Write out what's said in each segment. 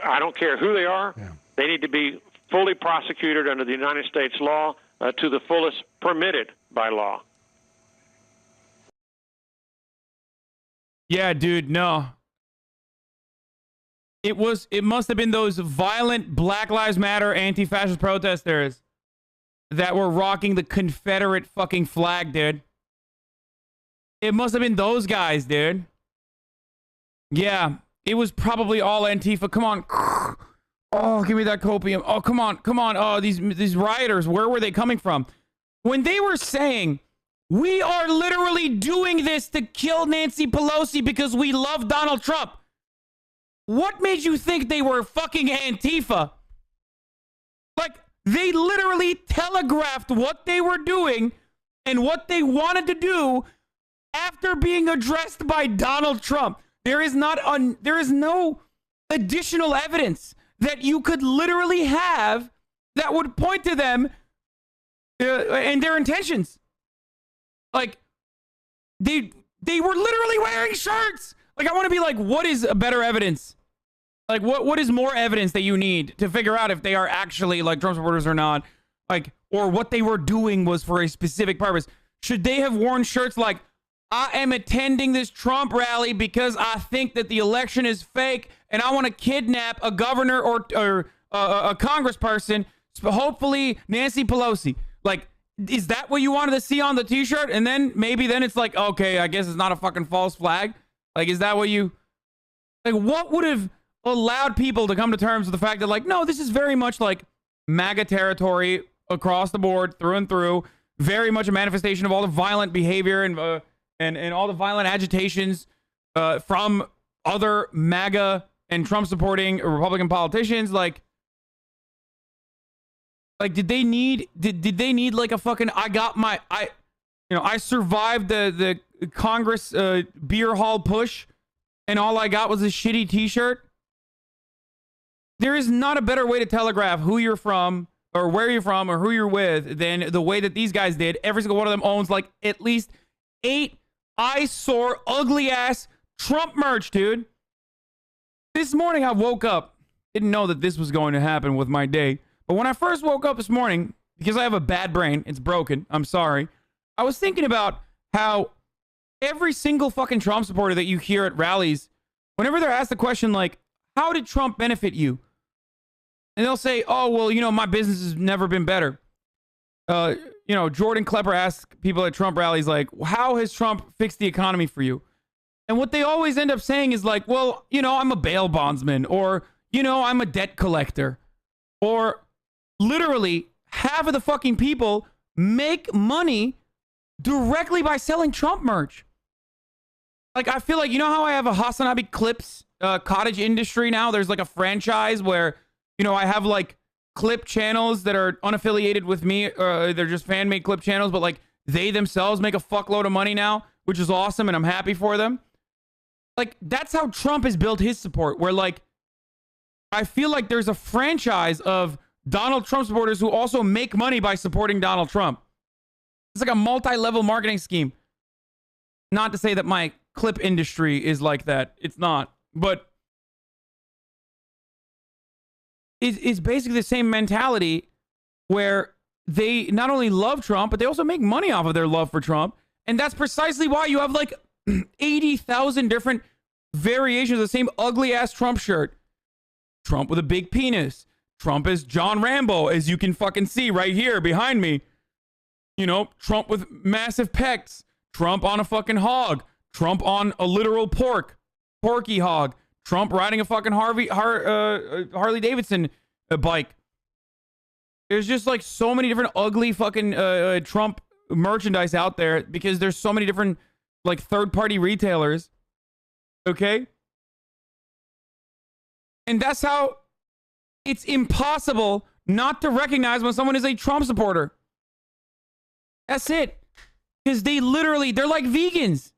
I don't care who they are. Yeah. They need to be fully prosecuted under the United States law to the fullest permitted by law. Yeah, dude, no. It must have been those violent Black Lives Matter anti-fascist protesters that were rocking the Confederate fucking flag, dude. It must have been those guys, dude. Yeah, it was probably all Antifa. Come on. Oh, give me that copium. Oh, come on. Come on. Oh, these rioters, where were they coming from? When they were saying, we are literally doing this to kill Nancy Pelosi because we love Donald Trump. What made you think they were fucking Antifa? Like, they literally telegraphed what they were doing and what they wanted to do after being addressed by Donald Trump. There is no additional evidence that you could literally have that would point to them and their intentions. Like, they were literally wearing shirts. Like, I want to be like, what is a better evidence? Like, what is more evidence that you need to figure out if they are actually like Trump supporters or not? Like, or what they were doing was for a specific purpose. Should they have worn shirts like, I am attending this Trump rally because I think that the election is fake and I want to kidnap a governor or a congressperson, hopefully Nancy Pelosi. Like, is that what you wanted to see on the t-shirt? And then maybe then it's like, okay, I guess it's not a fucking false flag. Like, is that what you, like, what would have allowed people to come to terms with the fact that, like, no, this is very much like MAGA territory across the board, through and through, very much a manifestation of all the violent behavior and all the violent agitations from other MAGA and Trump supporting Republican politicians. Like did they need like a fucking I survived the Congress beer hall push and all I got was a shitty t-shirt? There is not a better way to telegraph who you're from or where you're from or who you're with than the way that these guys did. Every single one of them owns like at least 8 eyesore, ugly ass Trump merch, dude. This morning I woke up, didn't know that this was going to happen with my day. But when I first woke up this morning, because I have a bad brain, it's broken, I'm sorry, I was thinking about how every single fucking Trump supporter that you hear at rallies, whenever they're asked the question like, how did Trump benefit you? And they'll say, oh, well, you know, my business has never been better. You know, Jordan Klepper asks people at Trump rallies, like, how has Trump fixed the economy for you? And what they always end up saying is like, well, you know, I'm a bail bondsman, or, you know, I'm a debt collector, or literally half of the fucking people make money directly by selling Trump merch. Like, I feel like, you know how I have a Hasanabi Clips cottage industry now? There's like a franchise where, you know, I have like clip channels that are unaffiliated with me. They're just fan-made clip channels, but like they themselves make a fuckload of money now, which is awesome, and I'm happy for them. Like, that's how Trump has built his support, where like I feel like there's a franchise of Donald Trump supporters who also make money by supporting Donald Trump. It's like a multi-level marketing scheme. Not to say that my clip industry is like that. It's not. But it's basically the same mentality where they not only love Trump, but they also make money off of their love for Trump. And that's precisely why you have like 80,000 different variations of the same ugly ass Trump shirt. Trump with a big penis. Trump as John Rambo, as you can fucking see right here behind me. You know, Trump with massive pecs. Trump on a fucking hog. Trump on a literal porky hog. Trump riding a fucking Harley Davidson bike. There's just like so many different ugly fucking Trump merchandise out there because there's so many different like third-party retailers. Okay? And that's how it's impossible not to recognize when someone is a Trump supporter. That's it. Because they're like vegans.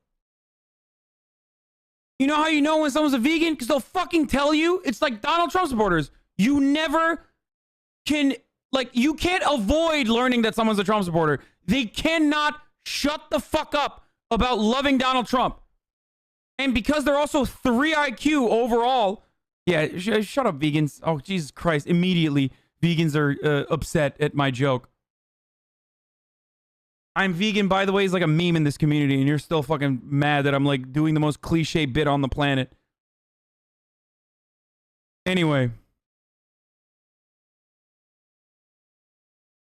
You know how you know when someone's a vegan? Because they'll fucking tell you. It's like Donald Trump supporters. You never can, like, you can't avoid learning that someone's a Trump supporter. They cannot shut the fuck up about loving Donald Trump. And because they're also 3 IQ overall, Yeah, shut up, vegans. Oh, Jesus Christ. Immediately, vegans are upset at my joke. I'm vegan, by the way, is like a meme in this community, and you're still fucking mad that I'm like doing the most cliche bit on the planet. Anyway.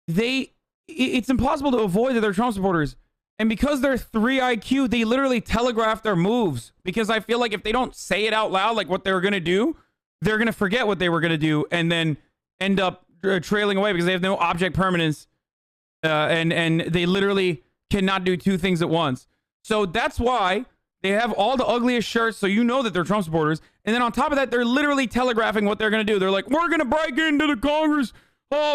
It's impossible to avoid that they're Trump supporters. And because they're 3 IQ, they literally telegraph their moves. Because I feel like if they don't say it out loud, like what they were going to do, they're going to forget what they were going to do and then end up trailing away because they have no object permanence. And they literally cannot do two things at once. So that's why they have all the ugliest shirts, so you know that they're Trump supporters. And then on top of that, they're literally telegraphing what they're going to do. They're like, we're going to break into the Congress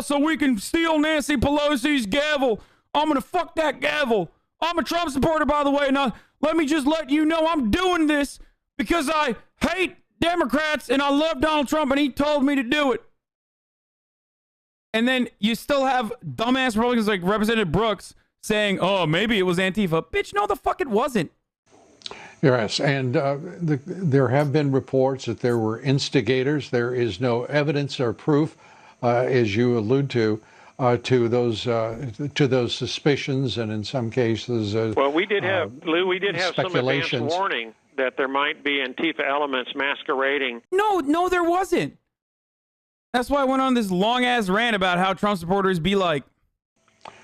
so we can steal Nancy Pelosi's gavel. I'm going to fuck that gavel. I'm a Trump supporter, by the way. Now, let me just let you know I'm doing this because I hate Democrats and I love Donald Trump and he told me to do it. And then you still have dumbass Republicans like Representative Brooks saying, oh, maybe it was Antifa. Bitch, no, the fuck it wasn't. Yes, and there have been reports that there were instigators. There is no evidence or proof, as you allude to those suspicions, and in some cases, well, we did have Lou. We did have some advance speculations. warning that there might be Antifa elements masquerading. No, there wasn't. That's why I went on this long ass rant about how Trump supporters be like.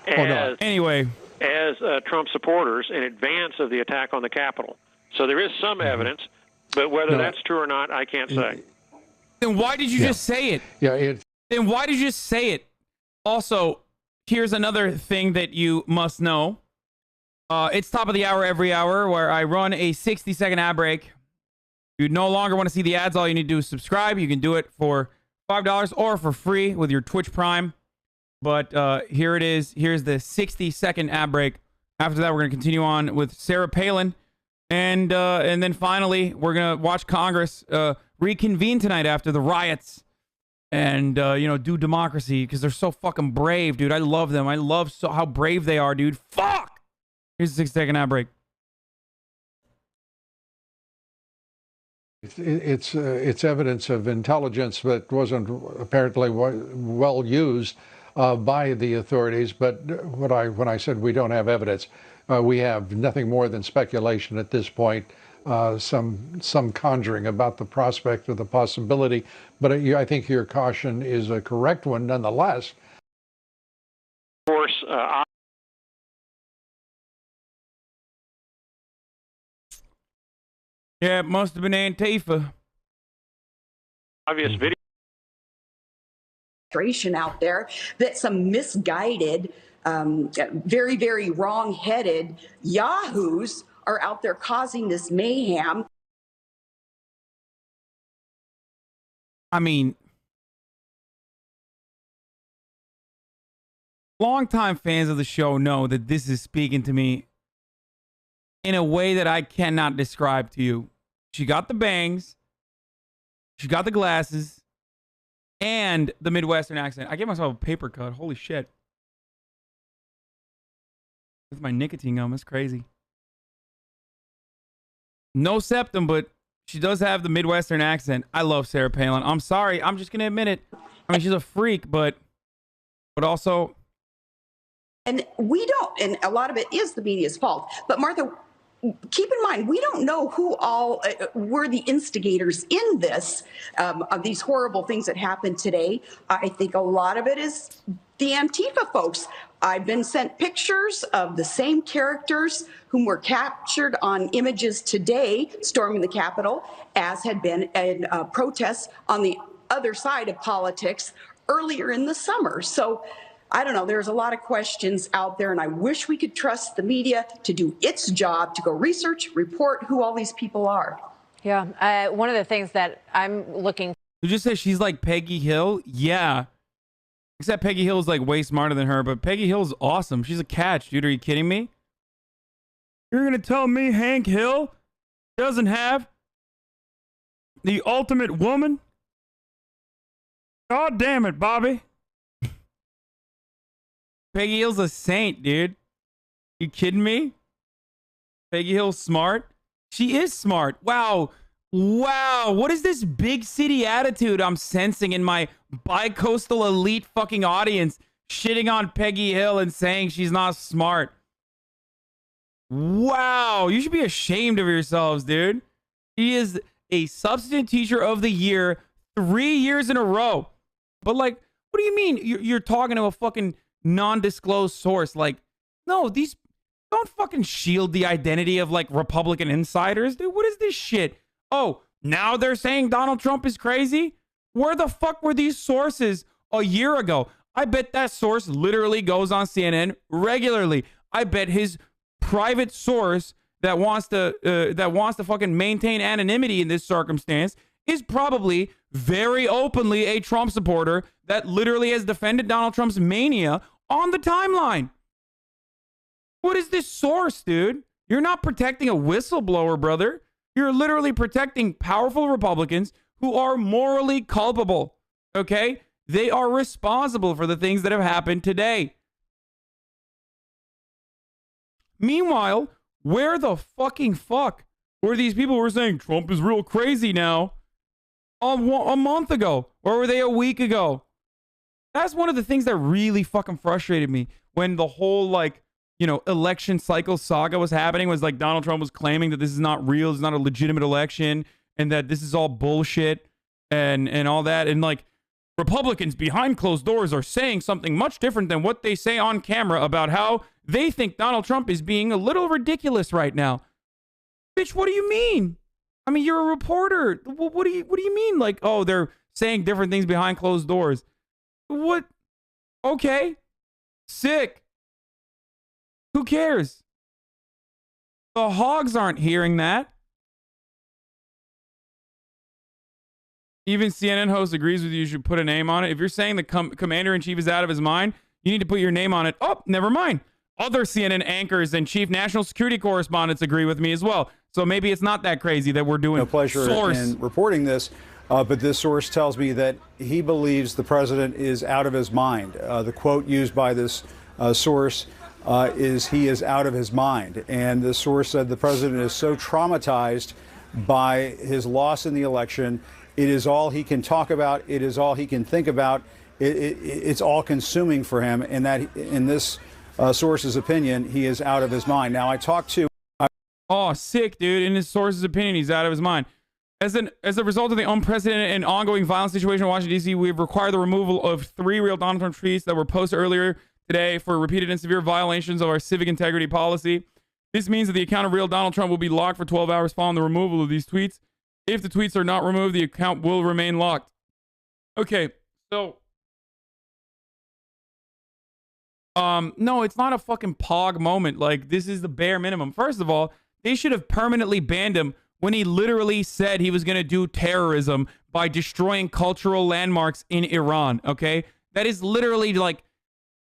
Anyway, as Trump supporters in advance of the attack on the Capitol. So there is some evidence, but whether that's true or not, I can't say. Then why did you just say it? Yeah, Then why did you just say it? Also, here's another thing that you must know. It's top of the hour every hour where I run a 60-second ad break. If you no longer want to see the ads, all you need to do is subscribe. You can do it for $5 or for free with your Twitch Prime. But here it is. Here's the 60-second ad break. After that, we're going to continue on with Sarah Palin. And then finally, we're going to watch Congress reconvene tonight after the riots. And, do democracy because they're so fucking brave, dude. I love them. I love how brave they are, dude. Fuck! Here's a 6-second ad break. it's evidence of intelligence that wasn't apparently well used by the authorities. But when I said we don't have evidence, we have nothing more than speculation at this point. Some conjuring about the prospect or the possibility, but I think your caution is a correct one nonetheless. Of course, Yeah, it must have been Antifa. obvious video out there that some misguided, very, very wrong-headed yahoos are out there causing this mayhem. I mean, longtime fans of the show know that this is speaking to me in a way that I cannot describe to you. She got the bangs, she got the glasses, and the Midwestern accent. I gave myself a paper cut. Holy shit. With my nicotine gum, that's crazy. No septum, but she does have the Midwestern accent. I love Sarah Palin. I'm sorry. I'm just going to admit it. I mean, she's a freak, but also. And we don't, and a lot of it is the media's fault. But Martha, keep in mind, we don't know who all were the instigators in this, of these horrible things that happened today. I think a lot of it is the Antifa folks. I've been sent pictures of the same characters whom were captured on images today storming the Capitol, as had been in protests on the other side of politics earlier in the summer. So I don't know, there's a lot of questions out there, and I wish we could trust the media to do its job, to go research, report who all these people are. Yeah, one of the things that I'm looking. You just say she's like Peggy Hill? Yeah. Except Peggy Hill's like way smarter than her, but Peggy Hill's awesome. She's a catch, dude. Are you kidding me? You're going to tell me Hank Hill doesn't have the ultimate woman? God damn it, Bobby. Peggy Hill's a saint, dude. You kidding me? Peggy Hill's smart? She is smart. Wow. Wow, what is this big city attitude I'm sensing in my bi-coastal elite fucking audience shitting on Peggy Hill and saying she's not smart? Wow, you should be ashamed of yourselves, dude. She is a substitute teacher of the year 3 years in a row. But like, what do you mean you're talking to a fucking non-disclosed source? Like, no, these don't fucking shield the identity of like Republican insiders, dude. What is this shit? Oh, now they're saying Donald Trump is crazy? Where the fuck were these sources a year ago? I bet that source literally goes on CNN regularly. I bet his private source that wants to fucking maintain anonymity in this circumstance is probably very openly a Trump supporter that literally has defended Donald Trump's mania on the timeline. What is this source, dude? You're not protecting a whistleblower, brother. You're literally protecting powerful Republicans who are morally culpable, okay? They are responsible for the things that have happened today. Meanwhile, where the fucking fuck were these people who were saying Trump is real crazy now a month ago? Or were they a week ago? That's one of the things that really fucking frustrated me when the whole, like, you know, election cycle saga was happening, was like Donald Trump was claiming that this is not real, it's not a legitimate election, and that this is all bullshit and all that. And like, Republicans behind closed doors are saying something much different than what they say on camera about how they think Donald Trump is being a little ridiculous right now. Bitch, what do you mean? I mean, you're a reporter. What do you mean? Like, oh, they're saying different things behind closed doors. What? Okay. Sick. Who cares? The hogs aren't hearing that. Even CNN host agrees with you should put a name on it. If you're saying the commander-in-chief is out of his mind, you need to put your name on it. Oh, never mind. Other CNN anchors and chief national security correspondents agree with me as well. So maybe it's not that crazy that we're doing no pleasure source. In reporting this, but this source tells me that he believes the president is out of his mind. The quote used by this source is he is out of his mind. And the source said the president is so traumatized by his loss in the election. It is all he can talk about. It is all he can think about. It's all consuming for him. And that, in this source's opinion, he is out of his mind. Now, I talked to... Oh, sick, dude. In his source's opinion, he's out of his mind. As a result of the unprecedented and ongoing violent situation in Washington, D.C., we've required the removal of 3 real Donald Trump tweets that were posted earlier today for repeated and severe violations of our civic integrity policy. This means that the account of real Donald Trump will be locked for 12 hours following the removal of these tweets. If the tweets are not removed, the account will remain locked. Okay, so... no, it's not a fucking pog moment. Like, this is the bare minimum. First of all, they should have permanently banned him when he literally said he was going to do terrorism by destroying cultural landmarks in Iran, okay? That is literally like,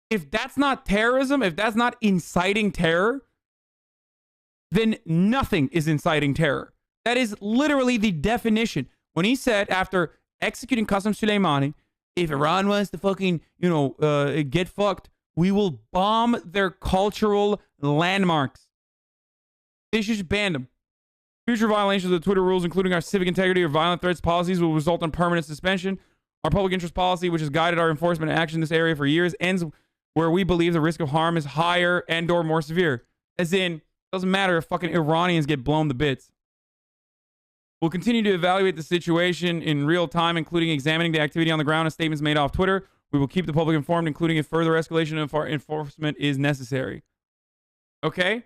if that's not terrorism, if that's not inciting terror, then nothing is inciting terror. That is literally the definition. When he said, after executing Qasem Soleimani, if Iran wants to fucking, get fucked, we will bomb their cultural landmarks. They should just ban them. Future violations of the Twitter rules, including our civic integrity or violent threats policies, will result in permanent suspension. Our public interest policy, which has guided our enforcement action in this area for years, ends where we believe the risk of harm is higher and or more severe. As in, doesn't matter if fucking Iranians get blown to bits. We'll continue to evaluate the situation in real time, including examining the activity on the ground and statements made off Twitter. We will keep the public informed, including if further escalation of our enforcement is necessary. Okay?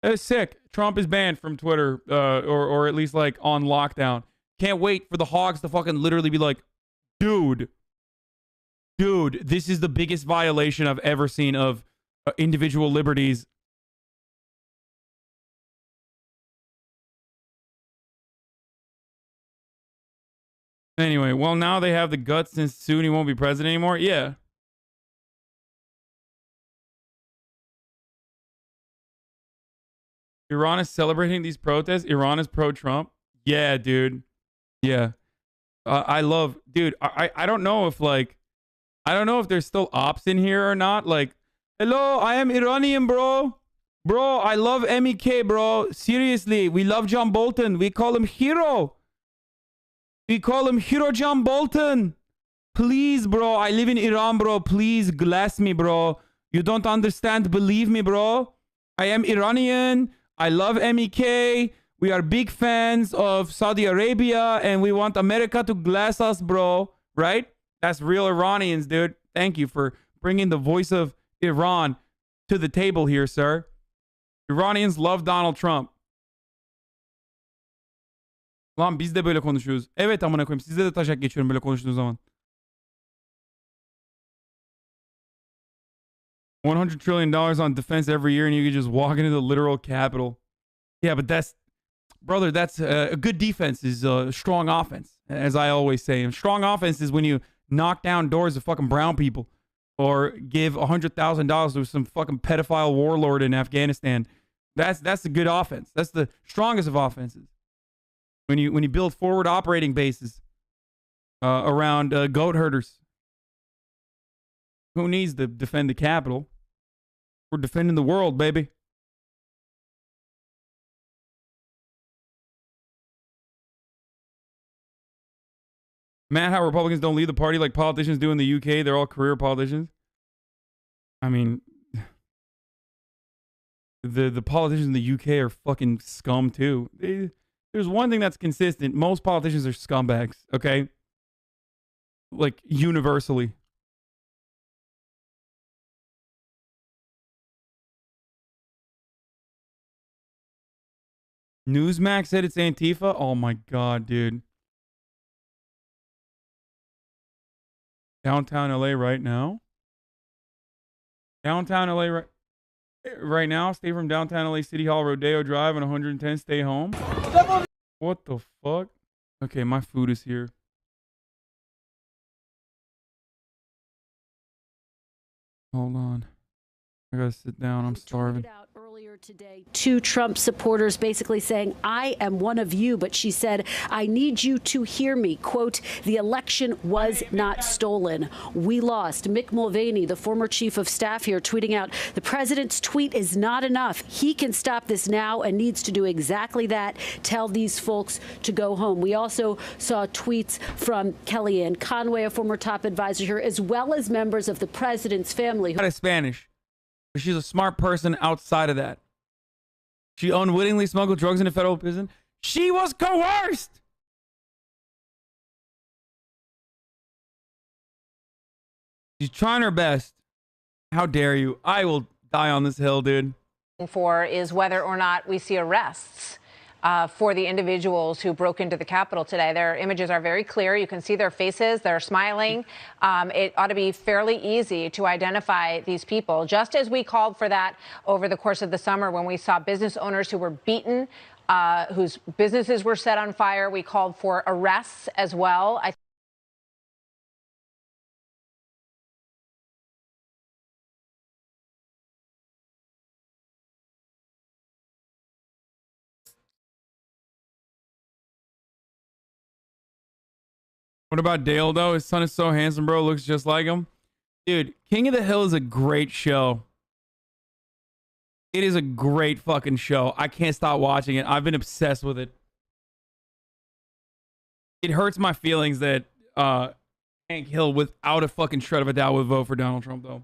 That is sick. Trump is banned from Twitter, or at least like on lockdown. Can't wait for the hogs to fucking literally be like, dude, this is the biggest violation I've ever seen of individual liberties. Anyway, well, now they have the guts since soon he won't be president anymore. Yeah. Iran is celebrating these protests. Iran is pro-Trump. Yeah, dude. Yeah. I love, dude, I don't know if like, I don't know if there's still ops in here or not. Like, hello, I am Iranian, bro. Bro, I love MEK, bro. Seriously, we love John Bolton. We call him Hero. We call him Hero John Bolton. Please, bro. I live in Iran, bro. Please glass me, bro. You don't understand. Believe me, bro. I am Iranian. I love MEK. We are big fans of Saudi Arabia, and we want America to glass us, bro. Right? That's real Iranians, dude. Thank you for bringing the voice of Iran to the table here, sir. Iranians love Donald Trump. Lan biz de böyle konuşuyoruz. Evet amına koyayım. Sizde de taşak geçiyorum böyle konuştuğunuz zaman. 100 trillion dollars on defense every year and you could just walk into the literal capital. Yeah, but that's, brother, that's a good defense is a strong offense, as I always say. And strong offense is when you knock down doors of fucking brown people or give $100,000 to some fucking pedophile warlord in Afghanistan. That's a good offense. That's the strongest of offenses. When you build forward operating bases around goat herders. Who needs to defend the capital? We're defending the world, baby. Matt, how Republicans don't leave the party like politicians do in the UK. They're all career politicians. I mean, the politicians in the UK are fucking scum too. There's one thing that's consistent. Most politicians are scumbags, okay? Like, universally. Newsmax said it's Antifa? Oh my god, dude. Downtown LA right now? Downtown LA right now? Stay from downtown LA City Hall, Rodeo Drive, and 110 stay home? What the fuck? Okay, my food is here. Hold on. I gotta sit down. I'm starving. Earlier today, two Trump supporters basically saying, I am one of you. But she said, I need you to hear me. Quote, the election was not stolen. We lost. Mick Mulvaney, the former chief of staff here, tweeting out, the president's tweet is not enough. He can stop this now and needs to do exactly that. Tell these folks to go home. We also saw tweets from Kellyanne Conway, a former top advisor here, as well as members of the president's family. Out of Spanish. But she's a smart person outside of that. She unwittingly smuggled drugs into federal prison. She was coerced. She's trying her best. How dare you? I will die on this hill, dude. For is whether or not we see arrests for the individuals who broke into the Capitol today. Their images are very clear. You can see their faces. They're smiling. It ought to be fairly easy to identify these people, just as we called for that over the course of the summer when we saw business owners who were beaten, whose businesses were set on fire. We called for arrests as well. What about Dale, though? His son is so handsome, bro. Looks just like him. Dude, King of the Hill is a great show. It is a great fucking show. I can't stop watching it. I've been obsessed with it. It hurts my feelings that Hank Hill, without a fucking shred of a doubt, would vote for Donald Trump, though.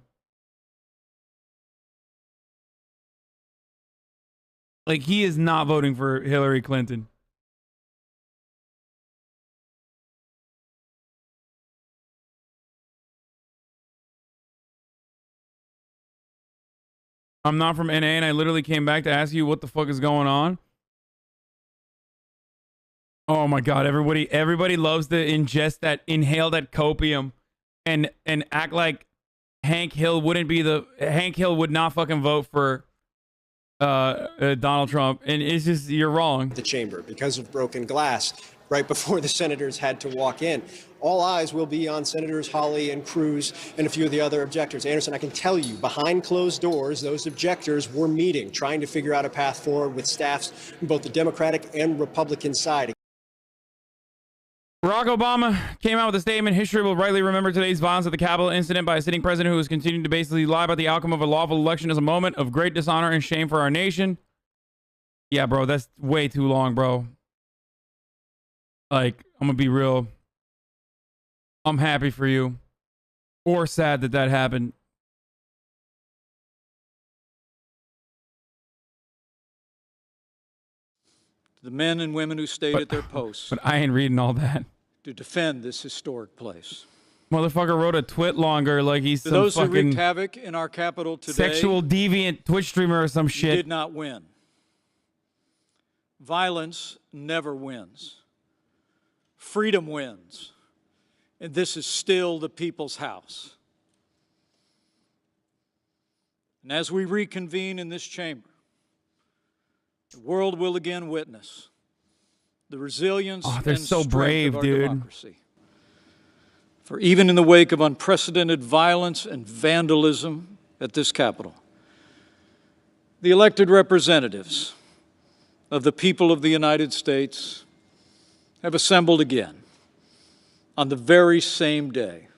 Like, he is not voting for Hillary Clinton. I'm not from NA and I literally came back to ask you what the fuck is going on. Oh my god, everybody loves to inhale that copium and act like Hank Hill would not fucking vote for Donald Trump. And it's just, you're wrong. The chamber because of broken glass right before the senators had to walk in. All eyes will be on Senators Hawley and Cruz and a few of the other objectors. Anderson, I can tell you, behind closed doors, those objectors were meeting, trying to figure out a path forward with staffs on both the Democratic and Republican side. Barack Obama came out with a statement. History will rightly remember today's violence at the Capitol incident by a sitting president who is continuing to basically lie about the outcome of a lawful election as a moment of great dishonor and shame for our nation. Yeah, bro, that's way too long, bro. Like, I'm gonna be real. I'm happy for you. Or sad that that happened. The men and women who stayed at their posts. But I ain't reading all that. To defend this historic place. Motherfucker wrote a twit longer like he's To some those who fucking wreaked havoc in our capital today, sexual deviant Twitch streamer or some shit. did not win. Violence never wins. Freedom wins. And this is still the people's house. And as we reconvene in this chamber, the world will again witness the resilience they're and so strength brave, of our dude. democracy. For even in the wake of unprecedented violence and vandalism at this Capitol, the elected representatives of the people of the United States have assembled again on the very same day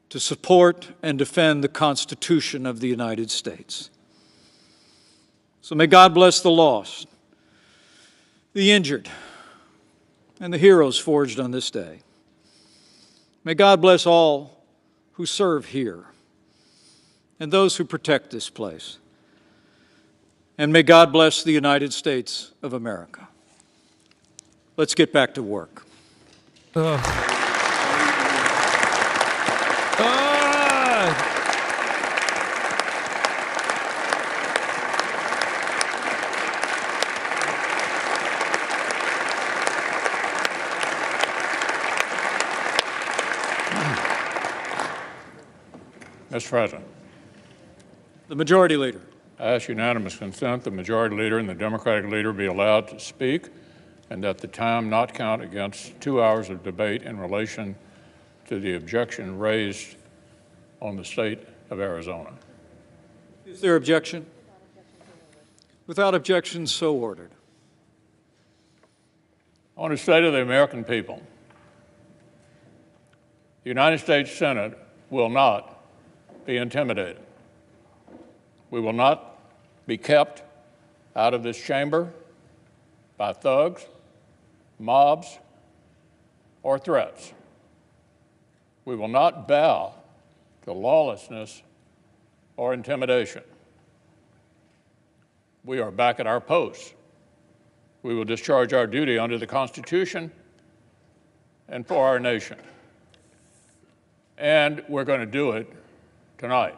to support and defend the Constitution of the United States. So may God bless the lost, the injured, and the heroes forged on this day. May God bless all who serve here and those who protect this place. And may God bless the United States of America. Let's get back to work. Mr. President. The Majority Leader. I ask unanimous consent the Majority Leader and the Democratic Leader be allowed to speak and that the time not count against 2 hours of debate in relation to the objection raised on the state of Arizona. Is there objection? Without objection, so ordered. On the state of the American people, the United States Senate will not be intimidated. We will not be kept out of this chamber by thugs, mobs, or threats. We will not bow to lawlessness or intimidation. We are back at our posts. We will discharge our duty under the Constitution and for our nation. And we're going to do it tonight.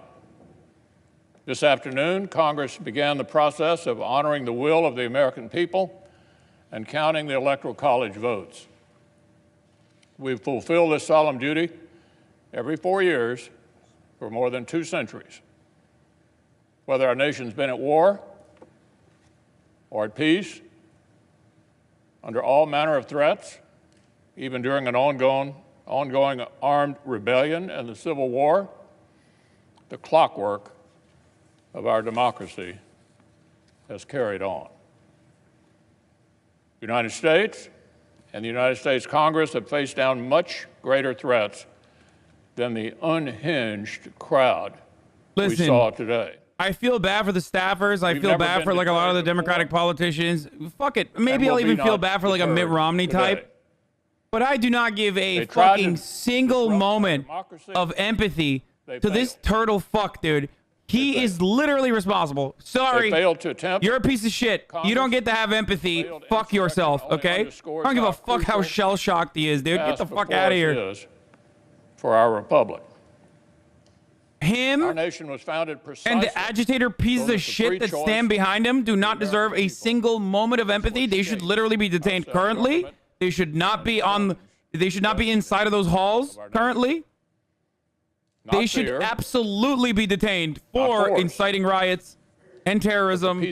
This afternoon, Congress began the process of honoring the will of the American people and counting the Electoral College votes. We've fulfilled this solemn duty every 4 years for more than 2 centuries. Whether our nation's been at war or at peace, under all manner of threats, even during an ongoing armed rebellion and the Civil War, the clockwork of our democracy has carried on. The United States and the United States Congress have faced down much greater threats than the unhinged crowd we saw today. I feel bad for the staffers. I feel bad for like a lot of the Democratic politicians. Fuck it. Maybe I'll even feel bad for like a Mitt Romney type. But I do not give a fucking single moment of empathy to this turtle fuck, dude. He is literally responsible. Sorry. You're a piece of shit. You don't get to have empathy. Fuck yourself, okay? I don't give a fuck how shell-shocked he is, dude. Get the fuck out of here. For our republic. Him our nation was founded precisely and the agitator pieces of shit that stand behind him do not deserve a single moment of empathy. They should literally be detained currently. They should not be on. They should not be inside of those halls currently. They should absolutely be acting for inciting riots and terrorism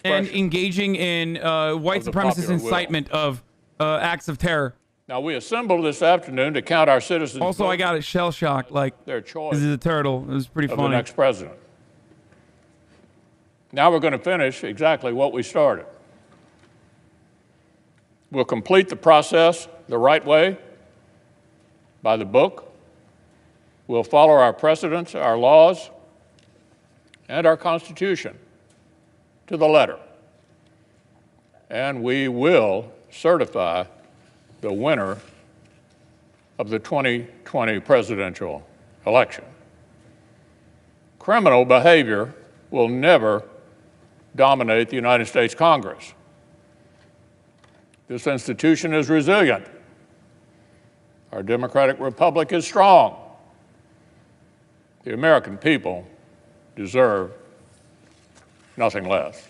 and engaging in white supremacist incitement of acts of terror. Now, we assembled this afternoon to count our citizens' Also, I got it shell-shocked, like, their choice this is a turtle. It was pretty funny. Of the next president. Now we're going to finish exactly what we started. We'll complete the process the right way, by the book. We'll follow our precedents, our laws, and our Constitution to the letter. And we will certify the winner of the 2020 presidential election. Criminal behavior will never dominate the United States Congress. This institution is resilient. Our democratic republic is strong. The American people deserve nothing less.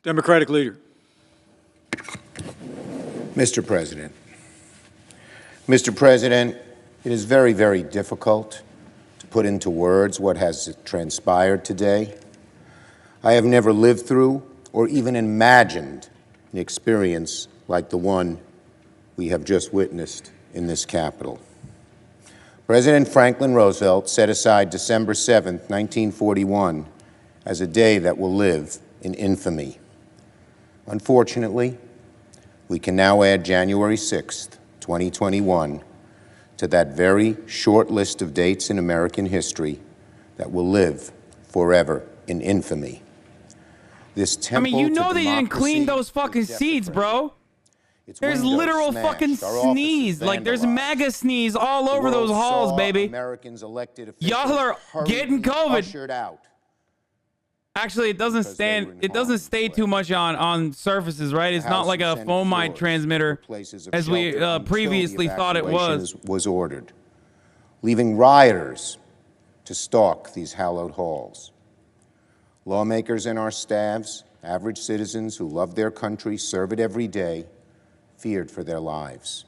Democratic leader. Mr. President, it is very, very difficult to put into words what has transpired today. I have never lived through or even imagined an experience like the one we have just witnessed in this Capitol. President Franklin Roosevelt set aside December 7, 1941, as a day that will live in infamy. Unfortunately, we can now add January 6, 2021, to that very short list of dates in American history that will live forever in infamy. This temple I mean, you know to they didn't clean democracy those fucking is seeds, bro. Its There's windows literal smashed, fucking our offices sneeze. Like, there's vandalized. MAGA sneeze all The over those world halls, saw baby. Americans elected officials Y'all are getting hurriedly COVID. ushered out. Actually, it doesn't stay too much on surfaces, right? It's not like a foamite transmitter as we previously thought it was. Ordered, leaving rioters to stalk these hallowed halls. Lawmakers and our staffs, average citizens who love their country, serve it every day, feared for their lives.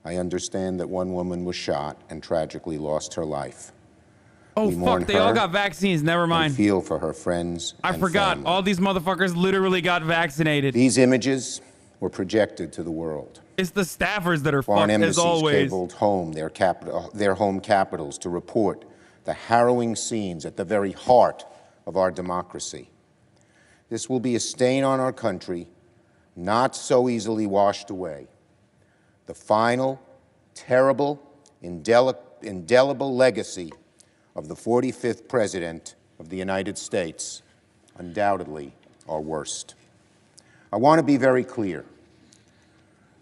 I understand that one woman was shot and tragically lost her life. Oh, fuck, they all got vaccines. Never mind. Feel for her friends. I forgot. All these motherfuckers literally got vaccinated. These images were projected to the world. It's the staffers that are Foreign fucked, as embassies always. cabled home their home capitals to report the harrowing scenes at the very heart of our democracy. This will be a stain on our country, not so easily washed away. The final, terrible, indelible legacy of the 45th President of the United States, undoubtedly our worst. I want to be very clear.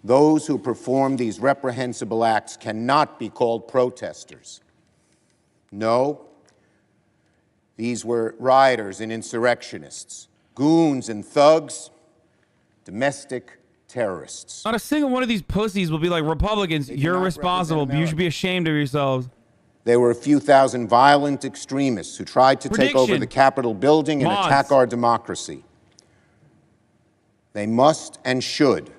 Those who perform these reprehensible acts cannot be called protesters. No, these were rioters and insurrectionists, goons and thugs, domestic terrorists. Not a single one of these pussies will be like, Republicans, you're responsible. You should be ashamed of yourselves. There were a few thousand violent extremists who tried to take over the Capitol building and attack our democracy. They must and should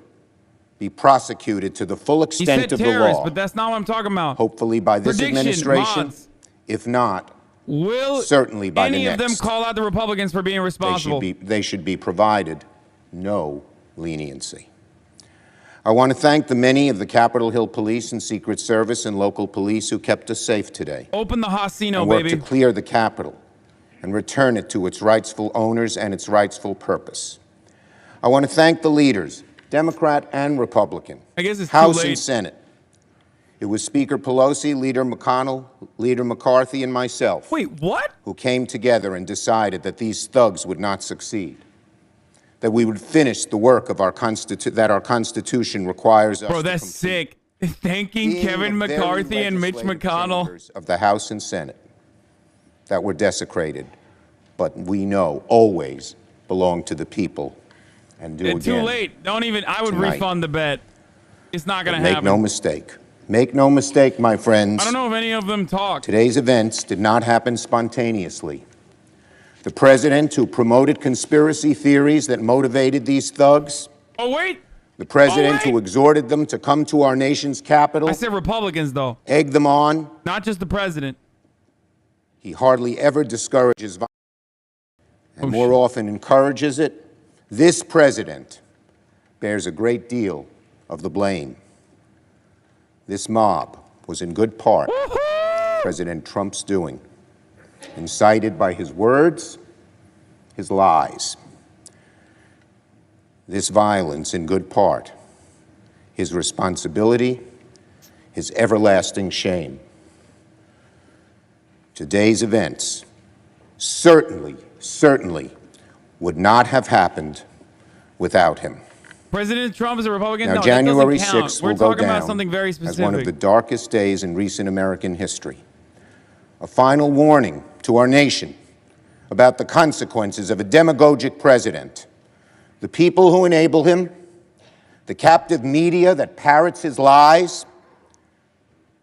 be prosecuted to the full extent of the law. But that's not what I'm talking about. Hopefully by this administration, if not, certainly by the next. Any of them call out the Republicans for being responsible? They should be provided no leniency. I want to thank the many of the Capitol Hill Police and Secret Service and local police who kept us safe today. Open the Hasino, and worked baby. to clear the Capitol and return it to its rightful owners and its rightful purpose. I want to thank the leaders, Democrat and Republican, I guess it's House too late. and Senate. It was Speaker Pelosi, Leader McConnell, Leader McCarthy, and myself. Wait, what? Who came together and decided that these thugs would not succeed, that we would finish the work of our that our Constitution requires us Bro, that's to sick. Thanking Kevin McCarthy and Mitch McConnell. Of the House and Senate that were desecrated, but we know always belong to the people and do again. Too late. Don't even, I would refund the bet. It's not going to happen. Make no mistake. Make no mistake, my friends. I don't know if any of them talk. Today's events did not happen spontaneously. The president who promoted conspiracy theories that motivated these thugs. Oh, wait. The president who exhorted them to come to our nation's capital. I said Republicans, though. Egged them on. Not just the president. He hardly ever discourages violence and more often encourages it. This president bears a great deal of the blame. This mob was in good part President Trump's doing. incited by his words, his lies. This violence, in good part, his responsibility, his everlasting shame. Today's events certainly would not have happened without him. President Trump is a Republican? Now, No, January that doesn't count. 6th We're will go talking about down something very as specific. one of the darkest days in recent American history. A final warning to our nation about the consequences of a demagogic president, the people who enable him, the captive media that parrots his lies,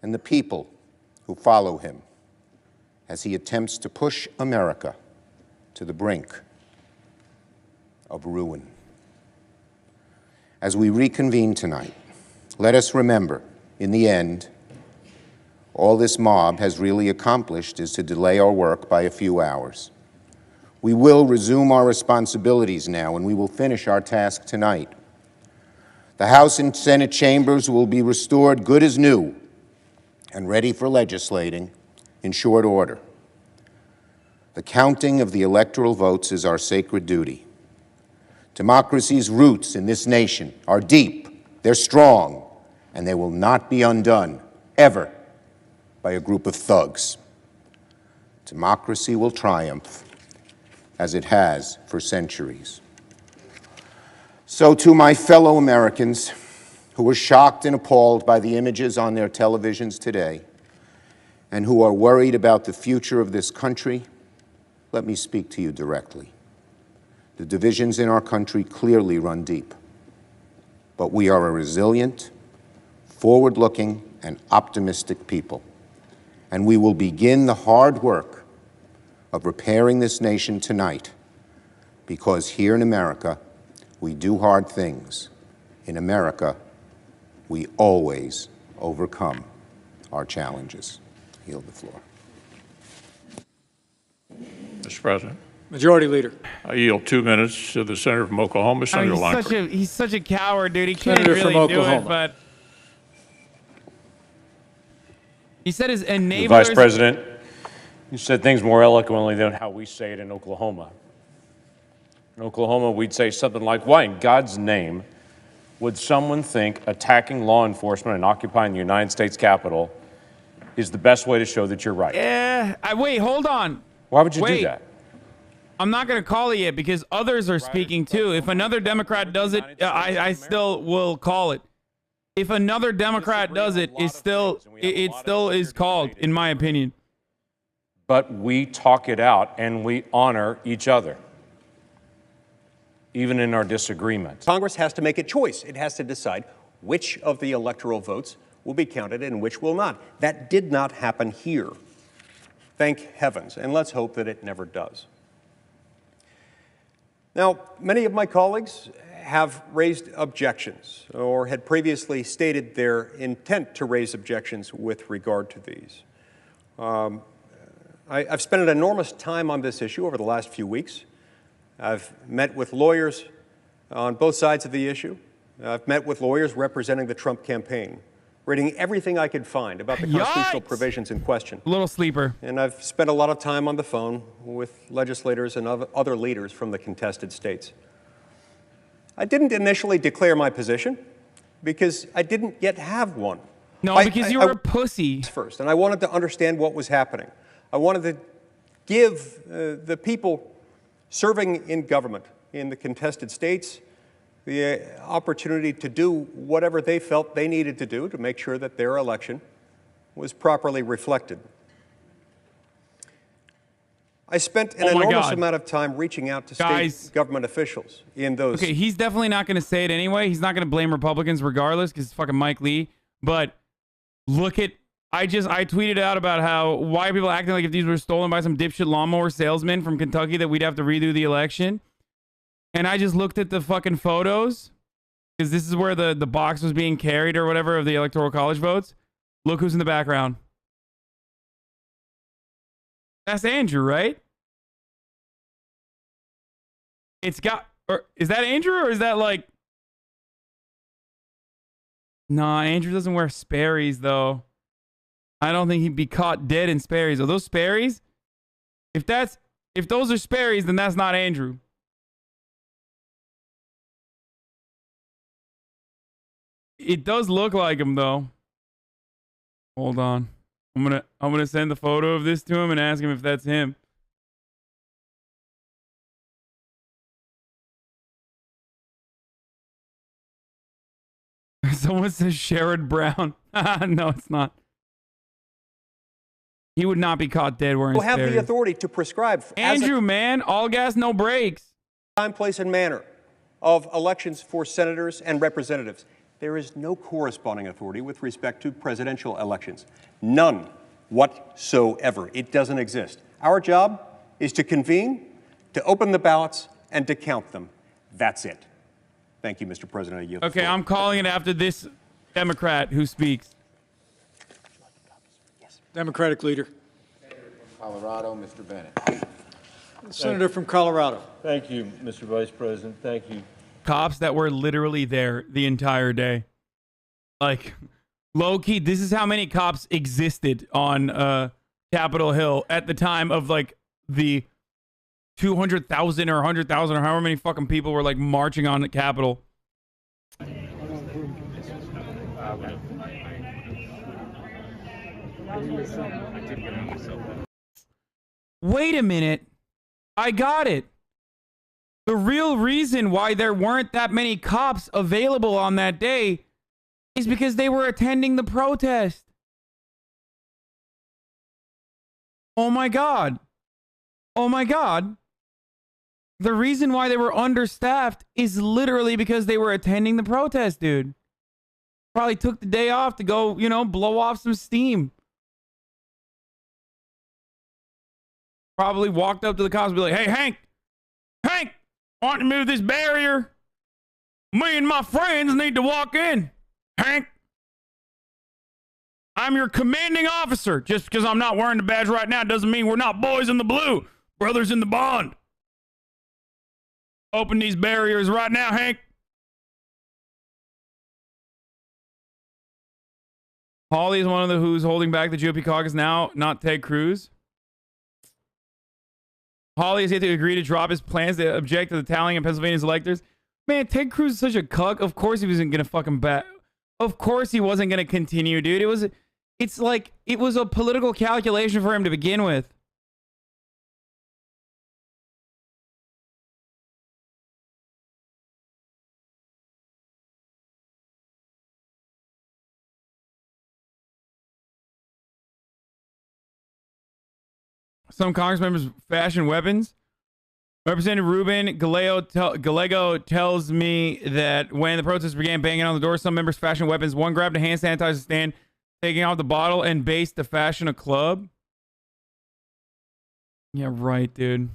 and the people who follow him as he attempts to push America to the brink of ruin. As we reconvene tonight, let us remember, in the end, all this mob has really accomplished is to delay our work by a few hours. We will resume our responsibilities now, and we will finish our task tonight. The House and Senate chambers will be restored good as new and ready for legislating in short order. The counting of the electoral votes is our sacred duty. Democracy's roots in this nation are deep, they're strong, and they will not be undone, ever, by a group of thugs. Democracy will triumph, as it has for centuries. So to my fellow Americans who were shocked and appalled by the images on their televisions today and who are worried about the future of this country, let me speak to you directly. The divisions in our country clearly run deep, but we are a resilient, forward-looking, and optimistic people, and we will begin the hard work of repairing this nation tonight, because here in America, we do hard things. In America, we always overcome our challenges. I yield the floor. Mr. President. Majority Leader. I yield 2 minutes to the senator from Oklahoma, Senator Langford. He's such a coward, dude. He can't Senator really from do Oklahoma. it, but he said his enablers. Vice President, you said things more eloquently than how we say it in Oklahoma. In Oklahoma, we'd say something like, why in God's name would someone think attacking law enforcement and occupying the United States Capitol is the best way to show that you're right? Wait, hold on. Why would you do that? I'm not going to call it yet because others are speaking too. If another Democrat does it, I still will call it. If another Democrat does it, it still is called, in my opinion. But we talk it out and we honor each other, even in our disagreements. Congress has to make a choice. It has to decide which of the electoral votes will be counted and which will not. That did not happen here. Thank heavens, and let's hope that it never does. Now, many of my colleagues have raised objections or had previously stated their intent to raise objections with regard to these. I've spent an enormous time on this issue over the last few weeks. I've met with lawyers on both sides of the issue. I've met with lawyers representing the Trump campaign, reading everything I could find about the constitutional provisions in question. Little sleeper. And I've spent a lot of time on the phone with legislators and other leaders from the contested states. I didn't initially declare my position because I didn't yet have one. No, because you were a pussy. First, and I wanted to understand what was happening. I wanted to give the people serving in government in the contested states the opportunity to do whatever they felt they needed to do to make sure that their election was properly reflected. I spent an enormous amount of time reaching out to state government officials in those. Okay, he's definitely not going to say it anyway. He's not going to blame Republicans regardless because it's fucking Mike Lee. But look at, I tweeted out about how, why are people acting like if these were stolen by some dipshit lawnmower salesman from Kentucky that we'd have to redo the election? And I just looked at the fucking photos because this is where the box was being carried or whatever of the Electoral College votes. Look who's in the background. That's Andrew, right? It's got, or is that Andrew or is that like? Nah, Andrew doesn't wear Sperry's though. I don't think he'd be caught dead in Sperry's. Are those Sperry's? If those are Sperry's, then that's not Andrew. It does look like him though. Hold on. I'm gonna send the photo of this to him and ask him if that's him. Someone says Sherrod Brown. No, it's not. He would not be caught dead wearing Will have Sperry's. the authority to prescribe Andrew, man, all gas, no brakes. time, place, and manner of elections for senators and representatives. There is no corresponding authority with respect to presidential elections. None whatsoever. It doesn't exist. Our job is to convene, to open the ballots, and to count them. That's it. Thank you, Mr. President. I yield the Okay, floor. I'm calling it after this Democrat who speaks. Democratic leader. Colorado, Mr. Bennett. Senator from Colorado. Thank you, Mr. Vice President. Thank you. Cops that were literally there the entire day. Like, low key, this is how many cops existed on Capitol Hill at the time of like the 200,000 or 100,000 or however many fucking people were like marching on the Capitol. Wait a minute. I got it. The real reason why there weren't that many cops available on that day is because they were attending the protest. Oh my God. Oh my God. The reason why they were understaffed is literally because they were attending the protest, dude. Probably took the day off to go, you know, blow off some steam. Probably walked up to the cops and be like, hey, Hank, why don't you move this barrier? Me and my friends need to walk in. Hank, I'm your commanding officer. Just because I'm not wearing the badge right now doesn't mean we're not boys in the blue, brothers in the bond. Open these barriers right now, Hank. Hawley is one of the who's holding back the GOP caucus now, not Ted Cruz. Hawley has yet to agree to drop his plans to object to the tallying of Pennsylvania's electors. Man, Ted Cruz is such a cuck. Of course he wasn't going to fucking bet. Of course he wasn't going to continue, dude. It's like, it was a political calculation for him to begin with. Some Congress members fashion weapons. Representative Ruben Gallego tells me that when the protests began banging on the door, some members fashioned weapons. One grabbed a hand sanitizer stand, taking off the bottle, and based to fashion a club. Yeah, right, dude.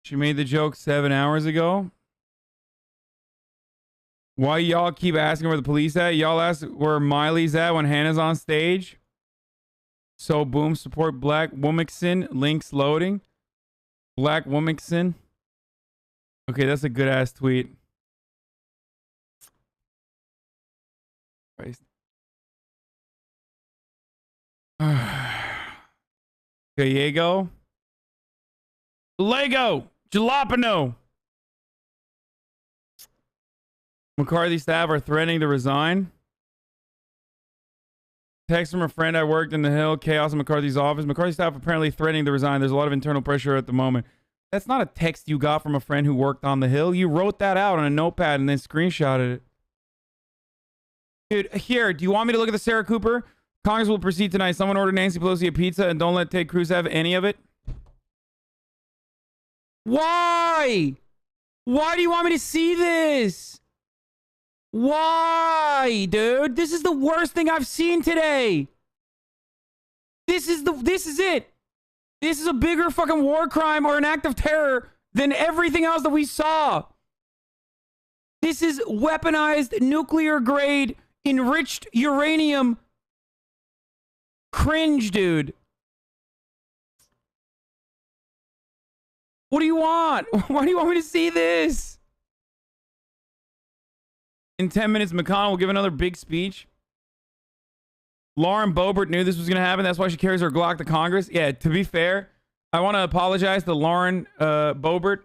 She made the joke 7 hours ago. Why y'all keep asking where the police at? Y'all ask where Miley's at when Hannah's on stage. So boom, support Black Womackson. Links loading. Black Womackson. Okay, that's a good ass tweet. Christ. Gallego. Lego. Jalapeno. McCarthy staff are threatening to resign. Text from a friend I worked in the Hill. Chaos in McCarthy's office. McCarthy staff apparently threatening to resign. There's a lot of internal pressure at the moment. That's not a text you got from a friend who worked on the Hill. You wrote that out on a notepad and then screenshotted it. Dude, here, do you want me to look at the Sarah Cooper? Congress will proceed tonight. Someone order Nancy Pelosi a pizza and don't let Ted Cruz have any of it. Why? Why do you want me to see this? Why, dude? This is the worst thing I've seen today. This is it. This is a bigger fucking war crime or an act of terror than everything else that we saw. This is weaponized nuclear grade enriched uranium cringe, dude. What do you want? Why do you want me to see this? In 10 minutes, McConnell will give another big speech. Lauren Boebert knew this was going to happen. That's why she carries her Glock to Congress. Yeah, to be fair, I want to apologize to Lauren Boebert,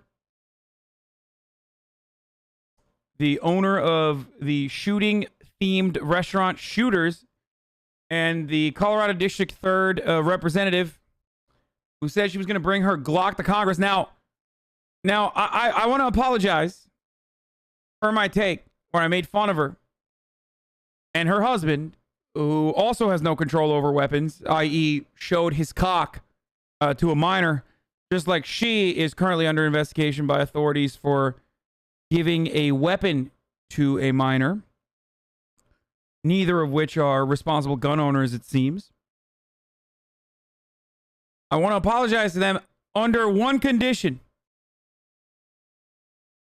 the owner of the shooting-themed restaurant Shooters, and the Colorado District 3rd representative, who said she was going to bring her Glock to Congress. Now I want to apologize for my take where I made fun of her and her husband, who also has no control over weapons, i.e. showed his cock to a minor, just like she is currently under investigation by authorities for giving a weapon to a minor, neither of which are responsible gun owners, it seems. I want to apologize to them under one condition,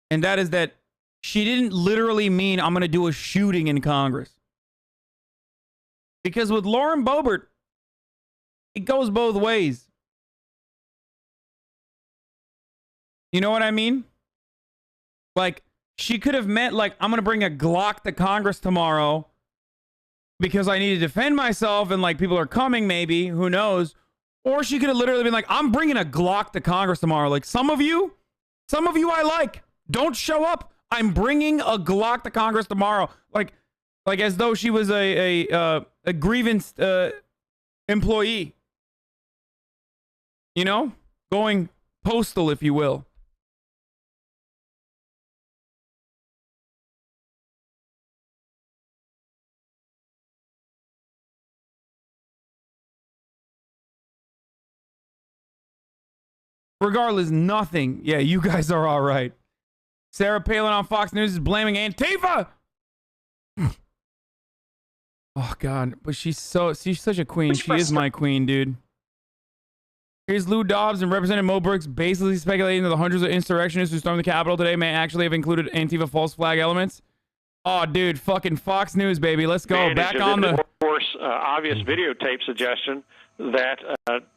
and that is that she didn't literally mean I'm going to do a shooting in Congress. Because with Lauren Boebert, it goes both ways. You know what I mean? Like, she could have meant, like, I'm going to bring a Glock to Congress tomorrow because I need to defend myself and, like, people are coming maybe. Who knows? Or she could have literally been like, I'm bringing a Glock to Congress tomorrow. Like, some of you I like. Don't show up. I'm bringing a Glock to Congress tomorrow. Like as though she was a grievance employee. You know? Going postal, if you will. Regardless, nothing. Yeah, you guys are all right. Sarah Palin on Fox News is blaming Antifa. Oh, God. But she's such a queen. She is my queen, dude. Here's Lou Dobbs and Representative Mo Brooks basically speculating that the hundreds of insurrectionists who stormed the Capitol today may actually have included Antifa false flag elements. Oh, dude. Fucking Fox News, baby. Let's go. Back on the... Of course, obvious videotape suggestion that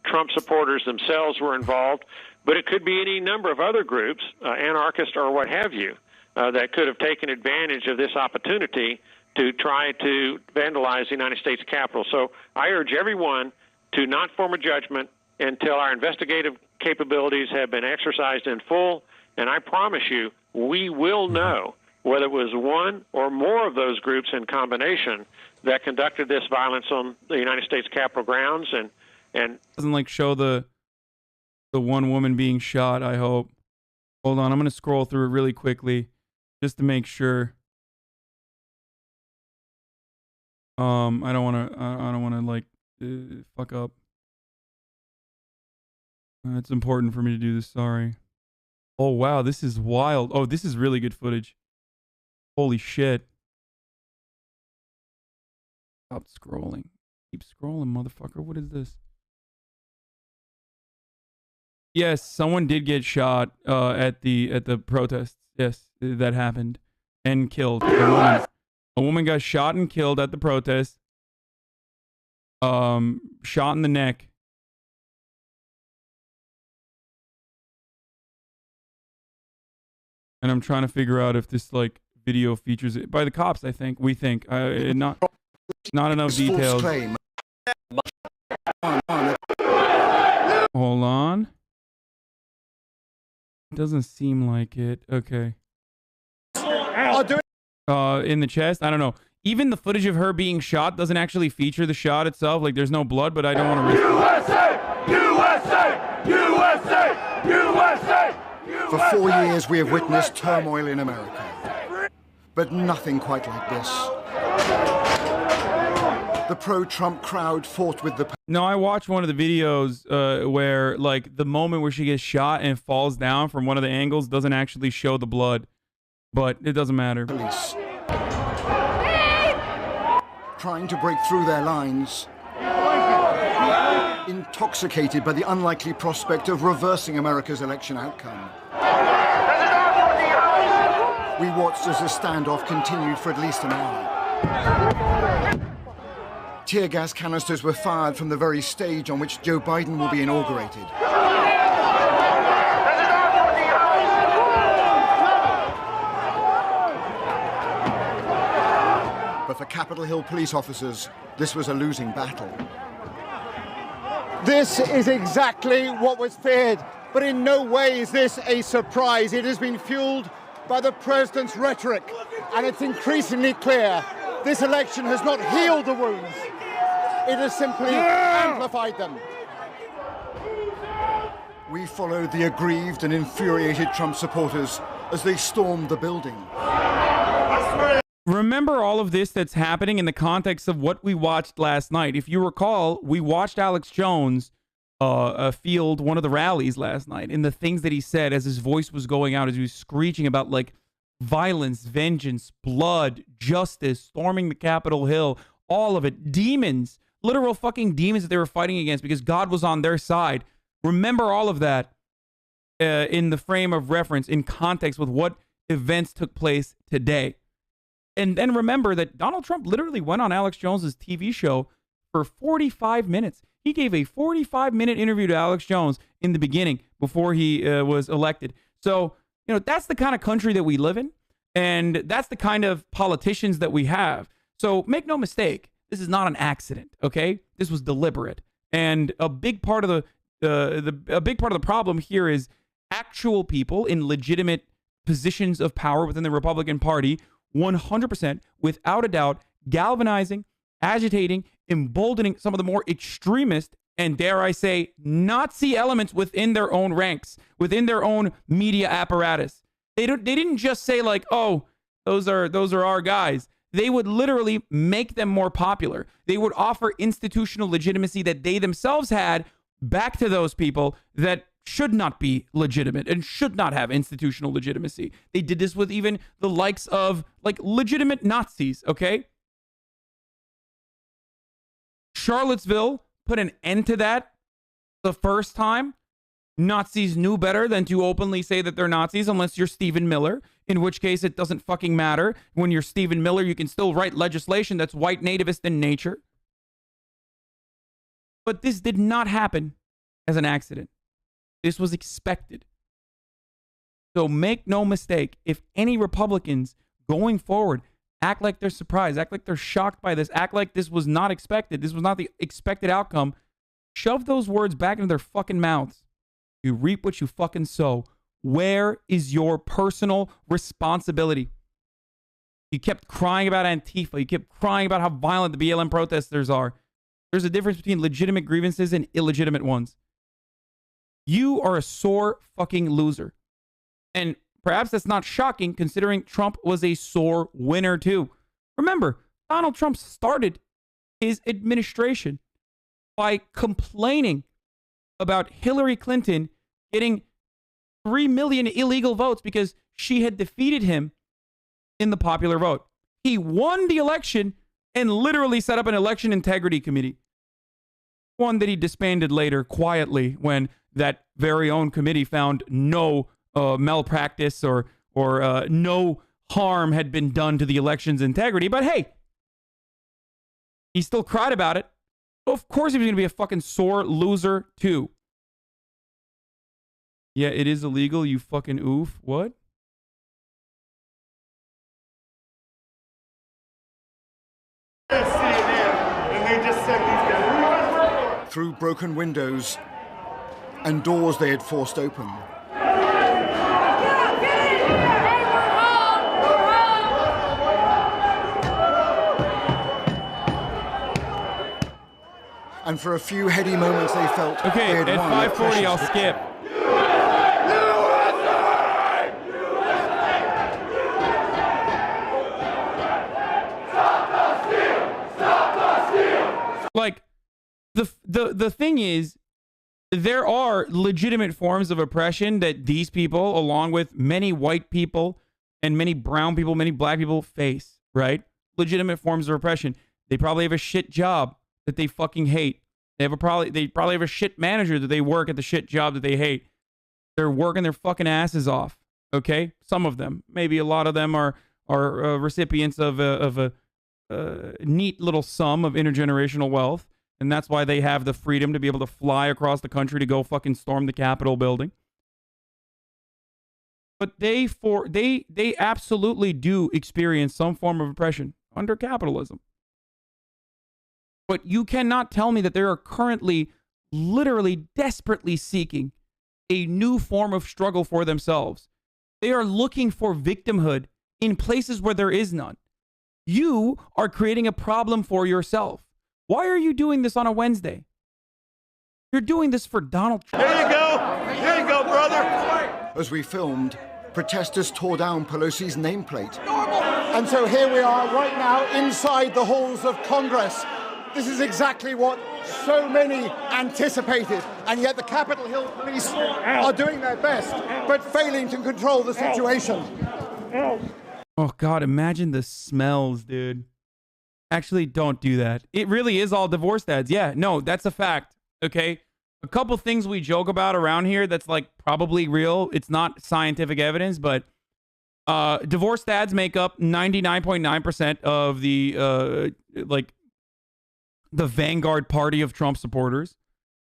Trump supporters themselves were involved. But it could be any number of other groups, anarchists or what have you, that could have taken advantage of this opportunity to try to vandalize the United States Capitol. So I urge everyone to not form a judgment until our investigative capabilities have been exercised in full. And I promise you, we will know whether it was one or more of those groups in combination that conducted this violence on the United States Capitol grounds. And doesn't like show the one woman being shot, I hope. Hold on, I'm going to scroll through it really quickly just to make sure. I don't want to like fuck up. It's important for me to do this, sorry. Oh wow, this is wild. Oh, this is really good footage. Holy shit. Stop scrolling. Keep scrolling, motherfucker. What is this? Yes, someone did get shot at the protests. Yes, that happened and killed. A woman got shot and killed at the protest. Shot in the neck. And I'm trying to figure out if this like video features it by the cops. I think not enough details. Hold on. Doesn't seem like it. Okay. In the chest? I don't know. Even the footage of her being shot doesn't actually feature the shot itself. Like, there's no blood, but I don't want to risk it. USA! USA! USA! For 4 years, we have witnessed turmoil in America. But nothing quite like this. The pro-Trump crowd fought with the... No, I watched one of the videos where, like, the moment where she gets shot and falls down from one of the angles doesn't actually show the blood. But it doesn't matter. Police. Trying to break through their lines. Intoxicated by the unlikely prospect of reversing America's election outcome. We watched as the standoff continued for at least an hour. Tear gas canisters were fired from the very stage on which Joe Biden will be inaugurated. But for Capitol Hill police officers, this was a losing battle. This is exactly what was feared, but in no way is this a surprise. It has been fueled by the president's rhetoric, and it's increasingly clear this election has not healed the wounds. It has simply amplified them. We followed the aggrieved and infuriated Trump supporters as they stormed the building. Remember all of this that's happening in the context of what we watched last night. If you recall, we watched Alex Jones field one of the rallies last night, and the things that he said as his voice was going out, as he was screeching about like violence, vengeance, blood, justice, storming the Capitol Hill, all of it, demons, literal fucking demons that they were fighting against because God was on their side. Remember all of that in the frame of reference, in context with what events took place today. And then remember that Donald Trump literally went on Alex Jones's TV show for 45 minutes. He gave a 45-minute interview to Alex Jones in the beginning before he was elected. So, you know, that's the kind of country that we live in, and that's the kind of politicians that we have. So make no mistake, this is not an accident, okay? This was deliberate. And a big part of the problem here is actual people in legitimate positions of power within the Republican Party 100%, without a doubt, galvanizing, agitating, emboldening some of the more extremist and, dare I say, Nazi elements within their own ranks, within their own media apparatus. They didn't just say like, oh, those are our guys. They would literally make them more popular. They would offer institutional legitimacy that they themselves had back to those people that should not be legitimate and should not have institutional legitimacy. They did this with even the likes of like legitimate Nazis, okay? Charlottesville put an end to that the first time. Nazis knew better than to openly say that they're Nazis unless you're Stephen Miller, in which case it doesn't fucking matter. When you're Stephen Miller, you can still write legislation that's white nativist in nature. But this did not happen as an accident. This was expected. So make no mistake, if any Republicans going forward act like they're surprised, act like they're shocked by this, act like this was not expected, this was not the expected outcome, shove those words back into their fucking mouths. You reap what you fucking sow. Where is your personal responsibility? You kept crying about Antifa. You kept crying about how violent the BLM protesters are. There's a difference between legitimate grievances and illegitimate ones. You are a sore fucking loser. And perhaps that's not shocking considering Trump was a sore winner too. Remember, Donald Trump started his administration by complaining about Hillary Clinton getting 3 million illegal votes because she had defeated him in the popular vote. He won the election and literally set up an election integrity committee. One that he disbanded later quietly when that very own committee found no malpractice or no harm had been done to the election's integrity. But hey, he still cried about it. Of course he was going to be a fucking sore loser too. Yeah, it is illegal, you fucking oof. What? Through broken windows and doors they had forced open. And for a few heady moments they felt okay, they had at won 5:40 I'll skip. Like, the thing is, there are legitimate forms of oppression that these people, along with many white people and many brown people, many black people, face, right? Legitimate forms of oppression. They probably have a shit job that they fucking hate. They probably have a shit manager that they work at the shit job that they hate. They're working their fucking asses off. Okay, some of them, maybe a lot of them are recipients of a neat little sum of intergenerational wealth, and that's why they have the freedom to be able to fly across the country to go fucking storm the Capitol building. But they absolutely do experience some form of oppression under capitalism. But you cannot tell me that they are currently literally desperately seeking a new form of struggle for themselves. They are looking for victimhood in places where there is none. You are creating a problem for yourself. Why are you doing this on a Wednesday? You're doing this for Donald Trump. There you go. There you go, brother. As we filmed, protesters tore down Pelosi's nameplate. And so here we are right now inside the halls of Congress. This is exactly what so many anticipated, and yet the Capitol Hill police are doing their best, but failing to control the situation. Oh, God, imagine the smells, dude. Actually, don't do that. It really is all divorce dads. Yeah, no, that's a fact, okay? A couple things we joke about around here that's, like, probably real. It's not scientific evidence, but divorce dads make up 99.9% of the, the vanguard party of Trump supporters,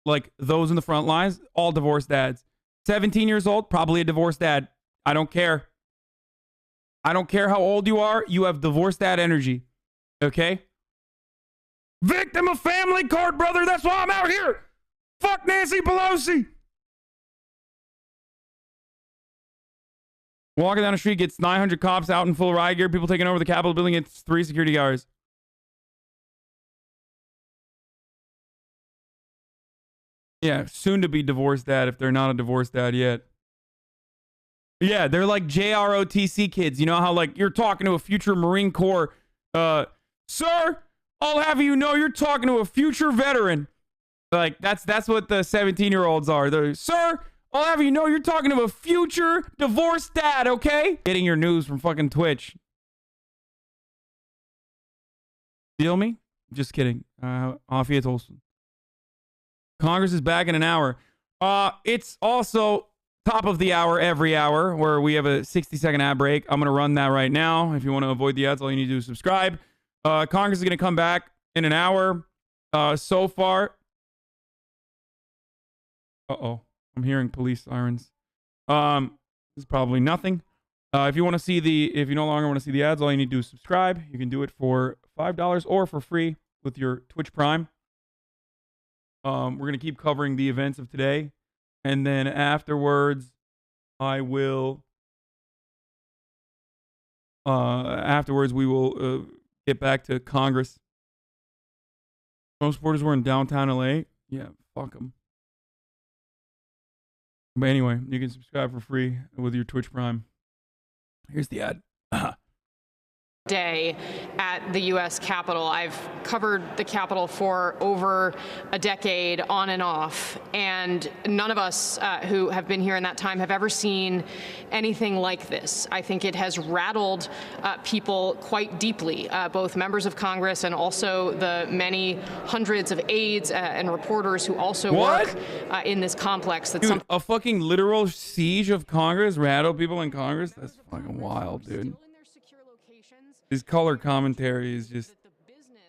like those in the front lines, all divorced dads. 17 years old, probably a divorced dad. I don't care. I don't care how old you are. You have divorced dad energy. Okay? Victim of family court, brother. That's why I'm out here. Fuck Nancy Pelosi. Walking down the street, gets 900 cops out in full riot gear. People taking over the Capitol building. It's 3 security guards. Yeah, soon to be divorced dad if they're not a divorced dad yet. Yeah, they're like JROTC kids. You know how, like, you're talking to a future Marine Corps. Sir, I'll have you know you're talking to a future veteran. Like, that's what the 17-year-olds are. They're, sir, I'll have you know you're talking to a future divorced dad, okay? Getting your news from fucking Twitch. Feel me? Just kidding. Auf jetzt Olsen. Congress is back in an hour. It's also top of the hour every hour where we have a 60-second ad break. I'm going to run that right now. If you want to avoid the ads, all you need to do is subscribe. Congress is going to come back in an hour. So far. Uh-oh. I'm hearing police sirens. This is probably nothing. If you want to see if you no longer want to see the ads, all you need to do is subscribe. You can do it for $5 or for free with your Twitch Prime. We're going to keep covering the events of today. And then afterwards, we will get back to Congress. Most supporters were in downtown LA. Yeah, fuck them. But anyway, you can subscribe for free with your Twitch Prime. Here's the ad. Day at the U.S. Capitol. I've covered the Capitol for over a decade on and off, and none of us who have been here in that time have ever seen anything like this. I think it has rattled people quite deeply, both members of Congress and also the many hundreds of aides and reporters who also work in this complex. Dude, a fucking literal siege of Congress rattled people in Congress? That's fucking wild, dude. His color commentary is just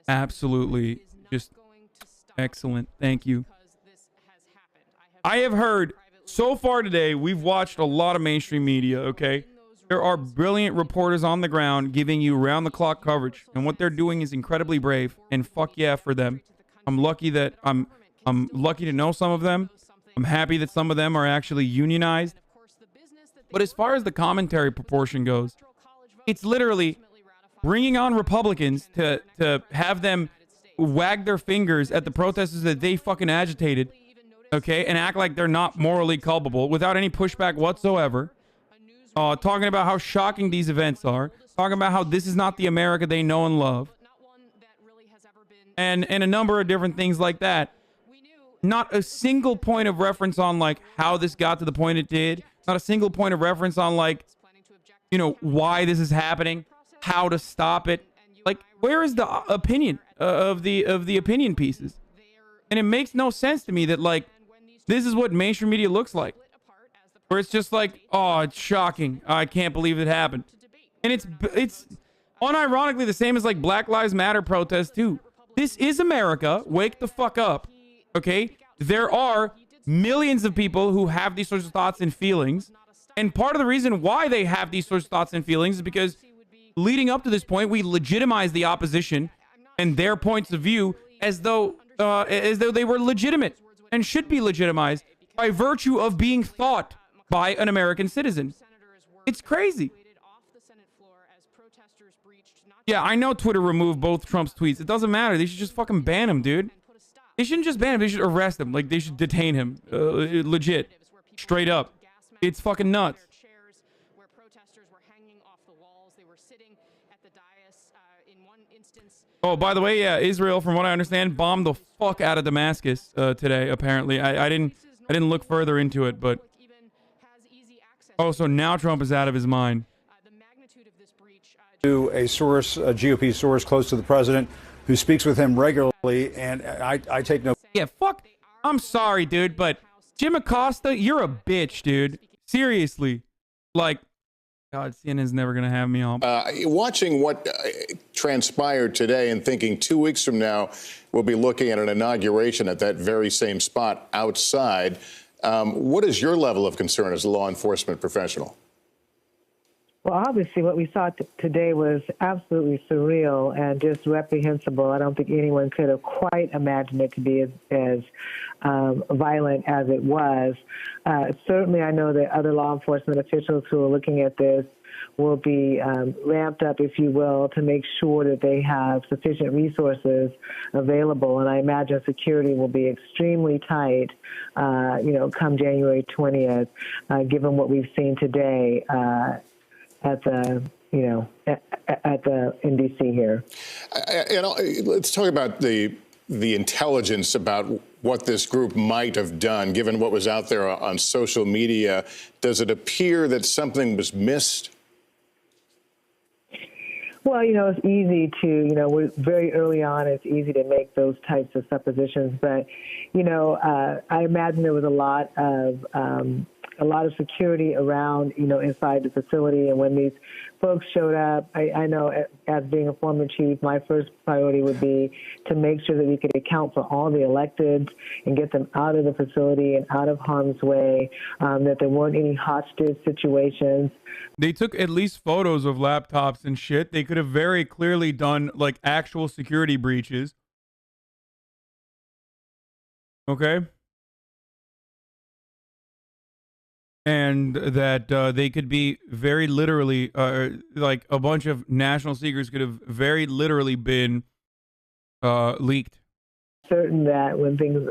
absolutely just excellent. Thank you. I have heard so far today, we've watched a lot of mainstream media, okay? There are brilliant reporters on the ground giving you round-the-clock coverage, and what they're doing is incredibly brave, and fuck yeah for them. I'm lucky that I'm lucky to know some of them. I'm happy that some of them are actually unionized. But as far as the commentary proportion goes, it's literally bringing on Republicans to have them wag their fingers at the protesters that they fucking agitated, okay, and act like they're not morally culpable without any pushback whatsoever. Talking about how shocking these events are, talking about how this is not the America they know and love, and a number of different things like that. Not a single point of reference on, like, how this got to the point it did. Not a single point of reference on, like, you know, why this is happening, how to stop it. Like, where is the opinion of the opinion pieces? And it makes no sense to me that, like, this is what mainstream media looks like, where it's just like, oh, it's shocking, I can't believe it happened. And it's unironically the same as, like, Black Lives Matter protests too. This is America. Wake the fuck up, okay? There are millions of people who have these sorts of thoughts and feelings, and part of the reason why they have these sorts of thoughts and feelings is because leading up to this point, we legitimize the opposition and their points of view as though they were legitimate and should be legitimized by virtue of being thought by an American citizen. It's crazy. Yeah, I know Twitter removed both Trump's tweets. It doesn't matter. They should just fucking ban him, dude. They shouldn't just ban him. They should arrest him. Like, they should detain him. Legit. Straight up. It's fucking nuts. Oh, by the way, yeah, Israel, from what I understand, bombed the fuck out of Damascus today, apparently. I didn't look further into it, but... Oh, so now Trump is out of his mind. To a source, a GOP source close to the president, who speaks with him regularly, and I take no... Yeah, fuck. I'm sorry, dude, but Jim Acosta, you're a bitch, dude. Seriously. Like, God, CNN's never going to have me on. Watching what transpired today and thinking 2 weeks from now, we'll be looking at an inauguration at that very same spot outside. What is your level of concern as a law enforcement professional? Well, obviously, what we saw today was absolutely surreal and just reprehensible. I don't think anyone could have quite imagined it to be as violent as it was. Certainly, I know that other law enforcement officials who are looking at this will be ramped up, if you will, to make sure that they have sufficient resources available. And I imagine security will be extremely tight, come January 20th, given what we've seen today. At the in D.C. here. Let's talk about the intelligence about what this group might have done, given what was out there on social media. Does it appear that something was missed? Well, it's easy to, we're very early on. It's easy to make those types of suppositions, but, I imagine there was a lot of security around, inside the facility. And when these folks showed up, I know as being a former chief, my first priority would be to make sure that we could account for all the electeds and get them out of the facility and out of harm's way, that there weren't any hostage situations. They took at least photos of laptops and shit. They could have very clearly done, like, actual security breaches. Okay? And that they could be very literally, like a bunch of national secrets could have very literally been leaked. Certain that when things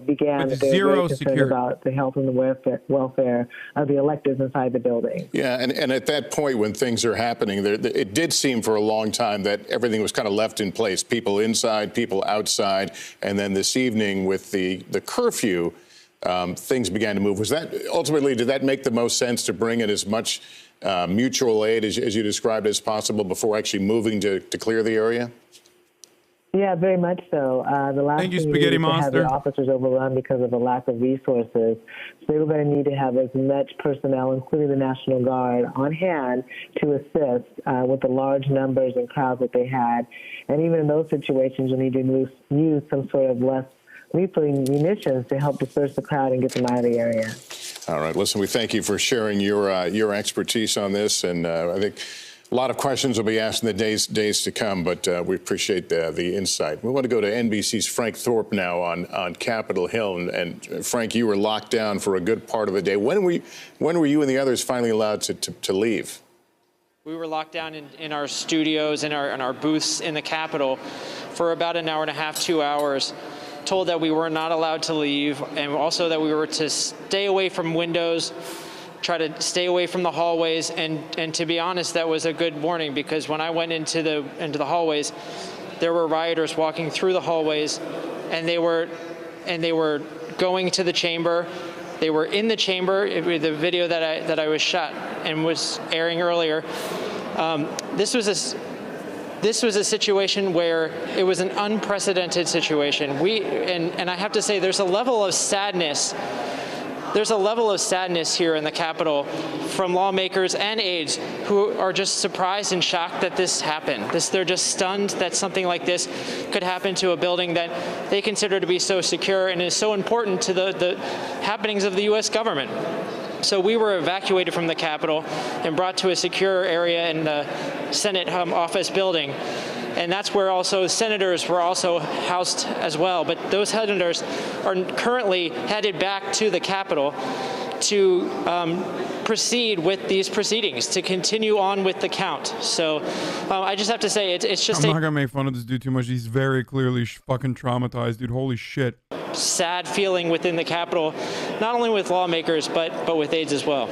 began, that they were very concerned about the health and the welfare of the electeds inside the building. Yeah, and at that point when things are happening, it did seem for a long time that everything was kind of left in place, people inside, people outside, and then this evening with the curfew, things began to move. Was that ultimately, did that make the most sense to bring in as much mutual aid as you described as possible before actually moving to clear the area? Yeah, very much so. The last thing we needed to have the officers overrun because of a lack of resources. So they were going to need to have as much personnel, including the National Guard, on hand to assist with the large numbers and crowds that they had. And even in those situations, you need to use some sort of less lethal munitions to help disperse the crowd and get them out of the area. All right. Listen, we thank you for sharing your expertise on this. And I think a lot of questions will be asked in the days to come, but we appreciate the insight. We want to go to NBC's Frank Thorpe now on Capitol Hill. And Frank, you were locked down for a good part of the day. When were you and the others finally allowed to leave? We were locked down in our studios, in our booths in the Capitol for about an hour and a half, 2 hours. Told that we were not allowed to leave, and also that we were to stay away from windows, try to stay away from the hallways, and to be honest, that was a good warning, because when I went into the hallways, there were rioters walking through the hallways, and they were going to the chamber. They were in the chamber. The video that I was shot and was airing earlier. This was a situation where it was an unprecedented situation. And I have to say, there's a level of sadness. There's a level of sadness here in the Capitol from lawmakers and aides who are just surprised and shocked that this happened. They're just stunned that something like this could happen to a building that they consider to be so secure and is so important to the happenings of the U.S. government. So we were evacuated from the Capitol and brought to a secure area in the Senate office building. And that's where also senators were also housed as well. But those senators are currently headed back to the Capitol to proceed with these proceedings, to continue on with the count. So I just have to say, it's just I'm not gonna make fun of this dude too much. He's very clearly fucking traumatized, dude. Holy shit. Sad feeling within the Capitol, not only with lawmakers, but with aides as well.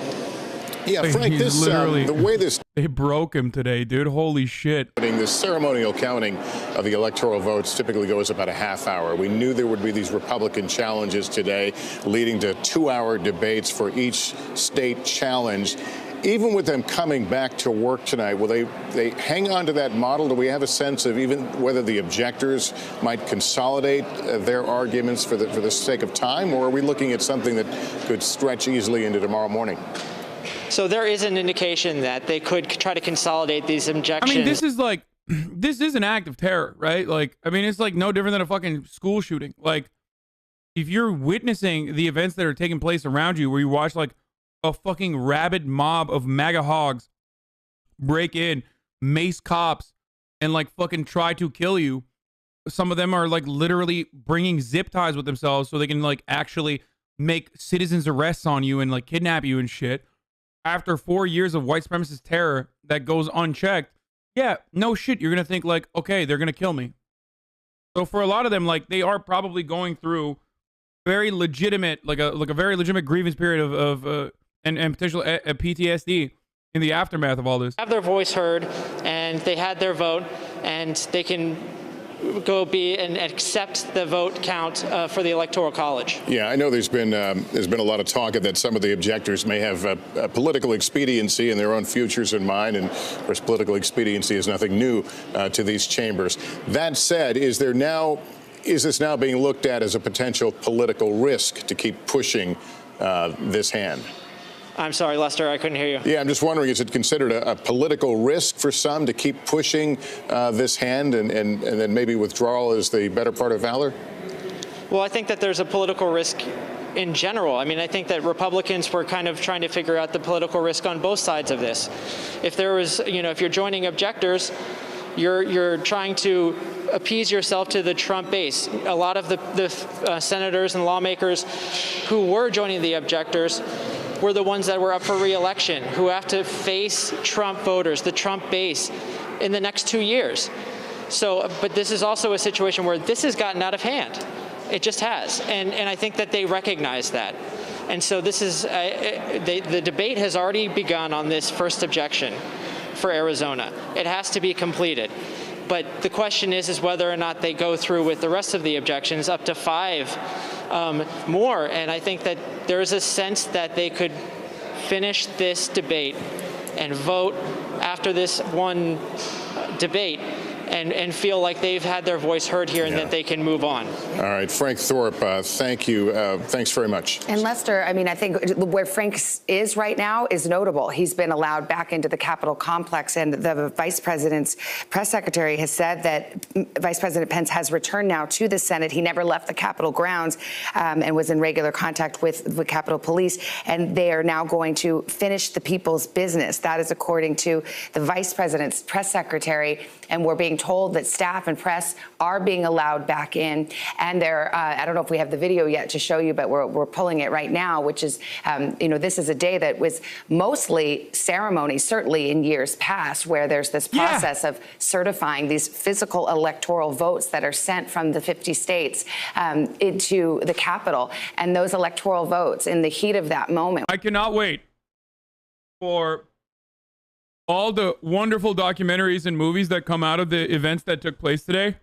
Yeah, Frank, this the way they broke him today, dude. Holy shit. The ceremonial counting of the electoral votes typically goes about a half hour. We knew there would be these Republican challenges today, leading to 2-hour debates for each state challenge. Even with them coming back to work tonight, will they hang on to that model? Do we have a sense of even whether the objectors might consolidate their arguments for the sake of time, or are we looking at something that could stretch easily into tomorrow morning? So there is an indication that they could try to consolidate these objections. I mean, this is like, this is an act of terror, right? Like, I mean, it's like no different than a fucking school shooting. Like, if you're witnessing the events that are taking place around you, where you watch like a fucking rabid mob of MAGA hogs break in, mace cops, and like fucking try to kill you. Some of them are like literally bringing zip ties with themselves so they can like actually make citizens arrests on you and like kidnap you and shit. After 4 years of white supremacist terror that goes unchecked, yeah, no shit, you're gonna think like, okay, they're gonna kill me. So for a lot of them, like, they are probably going through very legitimate, like a very legitimate grievance period of and potential PTSD in the aftermath of all this. Have their voice heard, and they had their vote, and they can go be and accept the vote count for the Electoral College. Yeah, I know there's been a lot of talk that some of the objectors may have a political expediency and their own futures in mind, and of course political expediency is nothing new to these chambers. That said, is this now being looked at as a potential political risk to keep pushing this hand? I'm sorry, Lester, I couldn't hear you. Yeah, I'm just wondering, is it considered a political risk for some to keep pushing this hand, and then maybe withdrawal is the better part of valor? Well, I think that there's a political risk in general. I mean, I think that Republicans were kind of trying to figure out the political risk on both sides of this. If there was, if you're joining objectors, you're trying to appease yourself to the Trump base. A lot of the senators and lawmakers who were joining the objectors were the ones that were up for re-election, who have to face Trump voters, the Trump base, in the next 2 years. So, but this is also a situation where this has gotten out of hand. It just has, and I think that they recognize that. And so this is, the debate has already begun on this first objection for Arizona. It has to be completed. But the question is whether or not they go through with the rest of the objections, up to 5 more. And I think that there is a sense that they could finish this debate and vote after this one debate and feel like they've had their voice heard here and that they can move on. All right, Frank Thorpe, thank you. Thanks very much. And Lester, I mean, I think where Frank is right now is notable. He's been allowed back into the Capitol complex, and the vice president's press secretary has said that Vice President Pence has returned now to the Senate. He never left the Capitol grounds and was in regular contact with the Capitol Police, and they are now going to finish the people's business. That is according to the vice president's press secretary, and we're being told that staff and press are being allowed back in, and they're I don't know if we have the video yet to show you, but we're pulling it right now, which is this is a day that was mostly ceremony, certainly in years past, where there's this process of certifying these physical electoral votes that are sent from the 50 states into the Capitol, and those electoral votes in the heat of that moment. I cannot wait for all the wonderful documentaries and movies that come out of the events that took place today,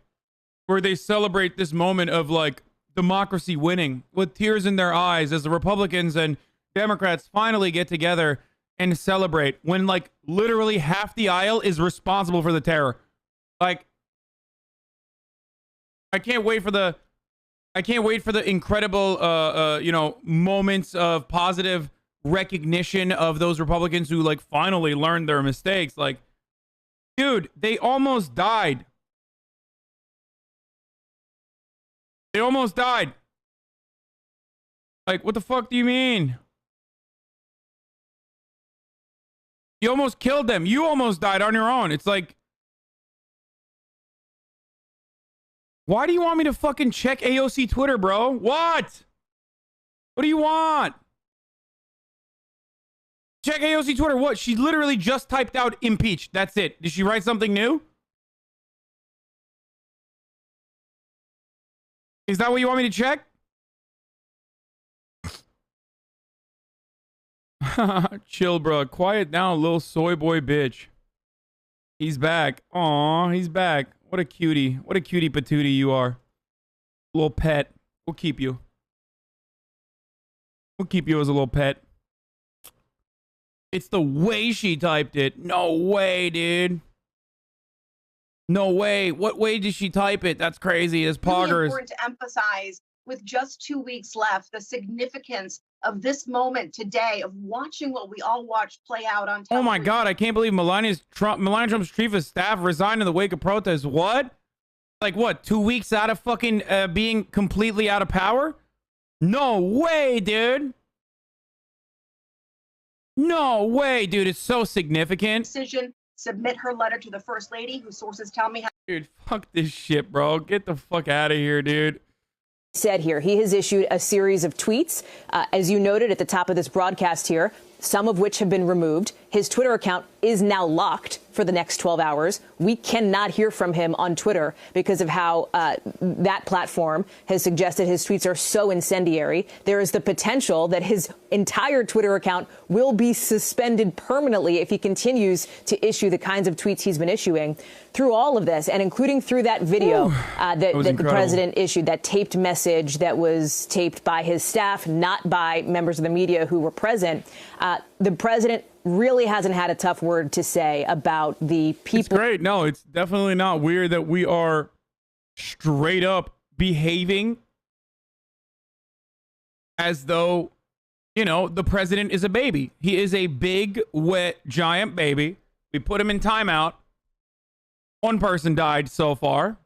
where they celebrate this moment of like democracy winning with tears in their eyes as the Republicans and Democrats finally get together and celebrate, when like literally half the aisle is responsible for the terror. Like, I can't wait for the incredible moments of positive recognition of those Republicans who like finally learned their mistakes. Like, dude, they almost died. They almost died. Like, what the fuck do you mean? You almost killed them. You almost died on your own. It's like, Why do you want me to fucking check AOC Twitter, bro? What? What do you want? Check AOC Twitter. What? She literally just typed out impeached. That's it. Did she write something new? Is that what you want me to check? Chill, bro. Quiet down, little soy boy bitch. He's back. Aw, he's back. What a cutie. What a cutie patootie you are. Little pet. We'll keep you. We'll keep you as a little pet. It's the way she typed it. No way, dude. No way. What way did she type it? That's crazy. It's poggers. Really important to emphasize, with just 2 weeks left, the significance of this moment today, of watching what we all watched play out on television. Oh my God, I can't believe Melania Trump's chief of staff resigned in the wake of protests. What? Like what, 2 weeks out of fucking being completely out of power? No way, dude. No way, dude. It's so significant. Decision, submit her letter to the First Lady, whose sources tell me how. Dude, fuck this shit, bro. Get the fuck out of here, dude. Said here, he has issued a series of tweets, as you noted at the top of this broadcast here, some of which have been removed. His Twitter account is now locked for the next 12 hours. We cannot hear from him on Twitter because of how that platform has suggested his tweets are so incendiary. There is the potential that his entire Twitter account will be suspended permanently if he continues to issue the kinds of tweets he's been issuing. Through all of this, and including through that video that the president issued, that taped message that was taped by his staff, not by members of the media who were present, the president really hasn't had a tough word to say about the people. It's great. No, it's definitely not weird that we are straight up behaving as though, you know, the president is a baby. He is a big, wet, giant baby. We put him in timeout. One person died so far.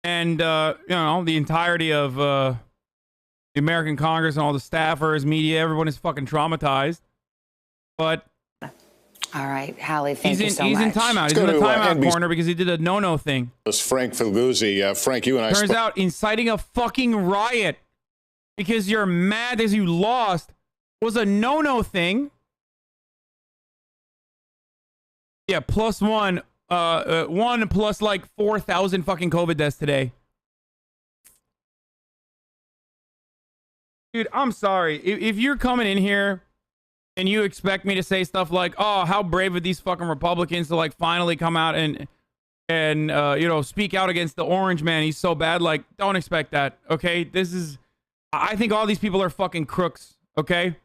And, you know, the entirety of the American Congress and all the staffers, media, everyone is fucking traumatized. But all right, Hallie, thank you so much. He's in timeout. He's in the timeout corner because he did a no-no thing. It's Frank Filguzzi. Frank, you and I... Turns out inciting a fucking riot because you're mad as you lost was a no-no thing. Yeah, +1. 1 plus like 4,000 fucking COVID deaths today. Dude, I'm sorry. If you're coming in here and you expect me to say stuff like, oh, how brave of these fucking Republicans to like finally come out and you know, speak out against the orange man, he's so bad, like, don't expect that, okay? I think all these people are fucking crooks, okay?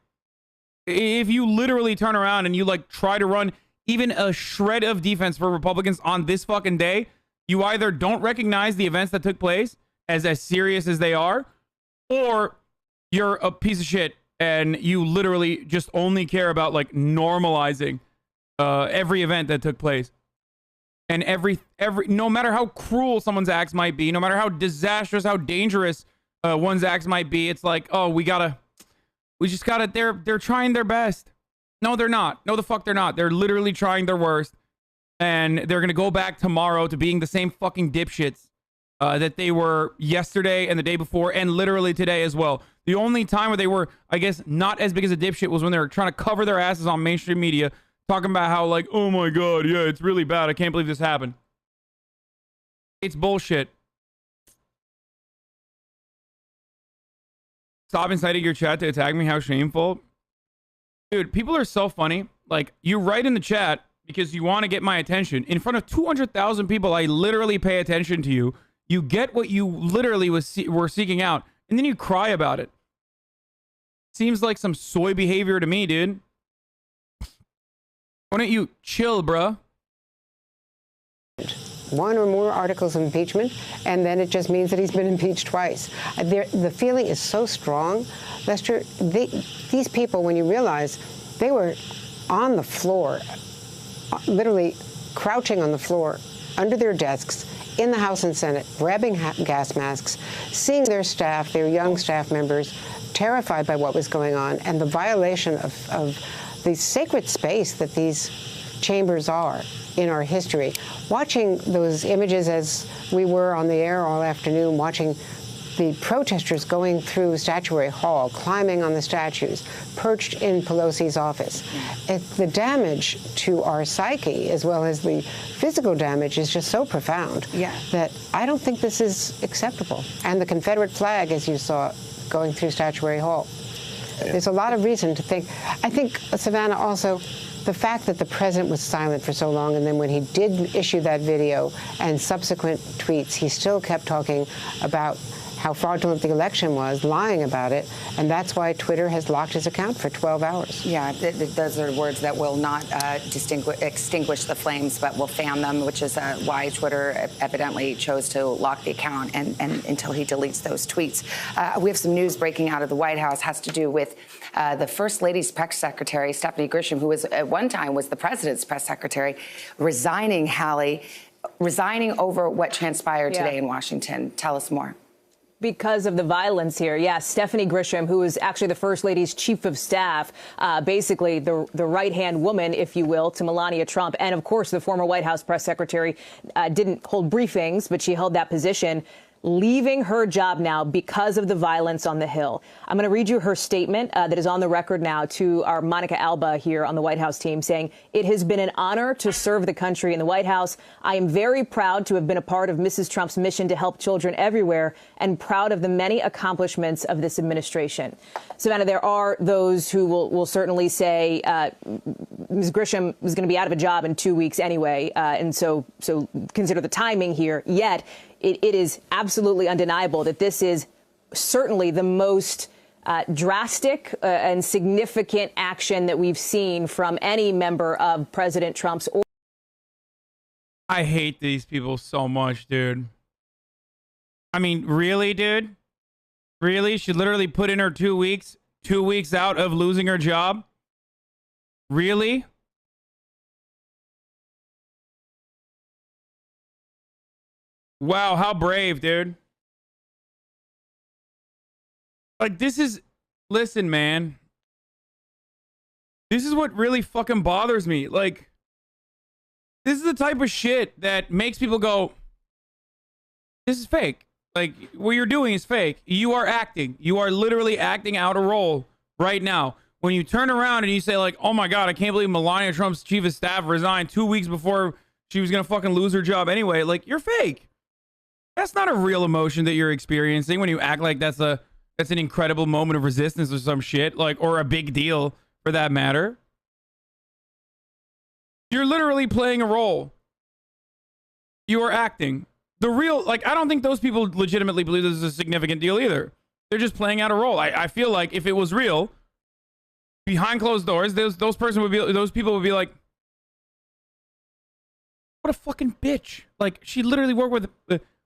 If you literally turn around and you like try to run even a shred of defense for Republicans on this fucking day, you either don't recognize the events that took place as serious as they are, or you're a piece of shit and you literally just only care about like normalizing every event that took place. And every no matter how cruel someone's acts might be, no matter how disastrous, how dangerous one's acts might be, it's like, oh, we just gotta, they're trying their best. No, they're not. No, the fuck they're not. They're literally trying their worst. And they're gonna go back tomorrow to being the same fucking dipshits that they were yesterday and the day before and literally today as well. The only time where they were, I guess, not as big as a dipshit was when they were trying to cover their asses on mainstream media, talking about how like, oh my God, yeah, it's really bad. I can't believe this happened. It's bullshit. Stop inciting your chat to attack me. How shameful. Dude, people are so funny. Like, you write in the chat because you want to get my attention. In front of 200,000 people, I literally pay attention to you. You get what you literally were seeking out, and then you cry about it. Seems like some soy behavior to me, dude. Why don't you chill, bruh? One or more articles of impeachment, and then it just means that he's been impeached twice. The feeling is so strong, Lester. These people, when you realize they were on the floor, literally crouching on the floor, under their desks, in the House and Senate, grabbing gas masks, seeing their staff, their young staff members, terrified by what was going on, and the violation of the sacred space that these chambers are in our history. Watching those images as we were on the air all afternoon, watching the protesters going through Statuary Hall, climbing on the statues, perched in Pelosi's office. The damage to our psyche, as well as the physical damage, is just so profound that I don't think this is acceptable. And the Confederate flag, as you saw, going through Statuary Hall. There's a lot of reason to think. I think, Savannah, also, the fact that the president was silent for so long, and then when he did issue that video and subsequent tweets, he still kept talking about how fraudulent the election was, lying about it, and that's why Twitter has locked his account for 12 hours. Yeah, those are words that will not extinguish the flames, but will fan them, which is why Twitter evidently chose to lock the account and until he deletes those tweets. We have some news breaking out of the White House, has to do with the First Lady's press secretary, Stephanie Grisham, who was at one time was the president's press secretary, resigning over what transpired today in Washington. Tell us more. Because of the violence here. Yes, Stephanie Grisham, who is actually the First Lady's chief of staff, basically the right-hand woman, if you will, to Melania Trump. And, of course, the former White House press secretary didn't hold briefings, but she held that position, leaving her job now because of the violence on the Hill. I'm going to read you her statement that is on the record now to our Monica Alba here on the White House team, saying, "It has been an honor to serve the country in the White House. I am very proud to have been a part of Mrs. Trump's mission to help children everywhere and proud of the many accomplishments of this administration." Savannah, there are those who will certainly say Ms. Grisham was going to be out of a job in 2 weeks anyway. And so consider the timing here. Yet it is absolutely undeniable that this is certainly the most drastic and significant action that we've seen from any member of President Trump's. I hate these people so much, dude. I mean, really, dude? Really? She literally put in her 2 weeks out of losing her job? Really? Wow, how brave, dude. Like, listen, man. This is what really fucking bothers me. Like, this is the type of shit that makes people go, this is fake. Like, what you're doing is fake. You are acting. You are literally acting out a role right now. When you turn around and you say, like, oh my God, I can't believe Melania Trump's chief of staff resigned 2 weeks before she was going to fucking lose her job anyway. Like, you're fake. That's not a real emotion that you're experiencing when you act like that's an incredible moment of resistance or some shit, like, or a big deal for that matter. You're literally playing a role. You are acting. The real, like, I don't think those people legitimately believe this is a significant deal either. They're just playing out a role. I feel like if it was real, behind closed doors, those people would be like, what a fucking bitch. Like, she literally worked with,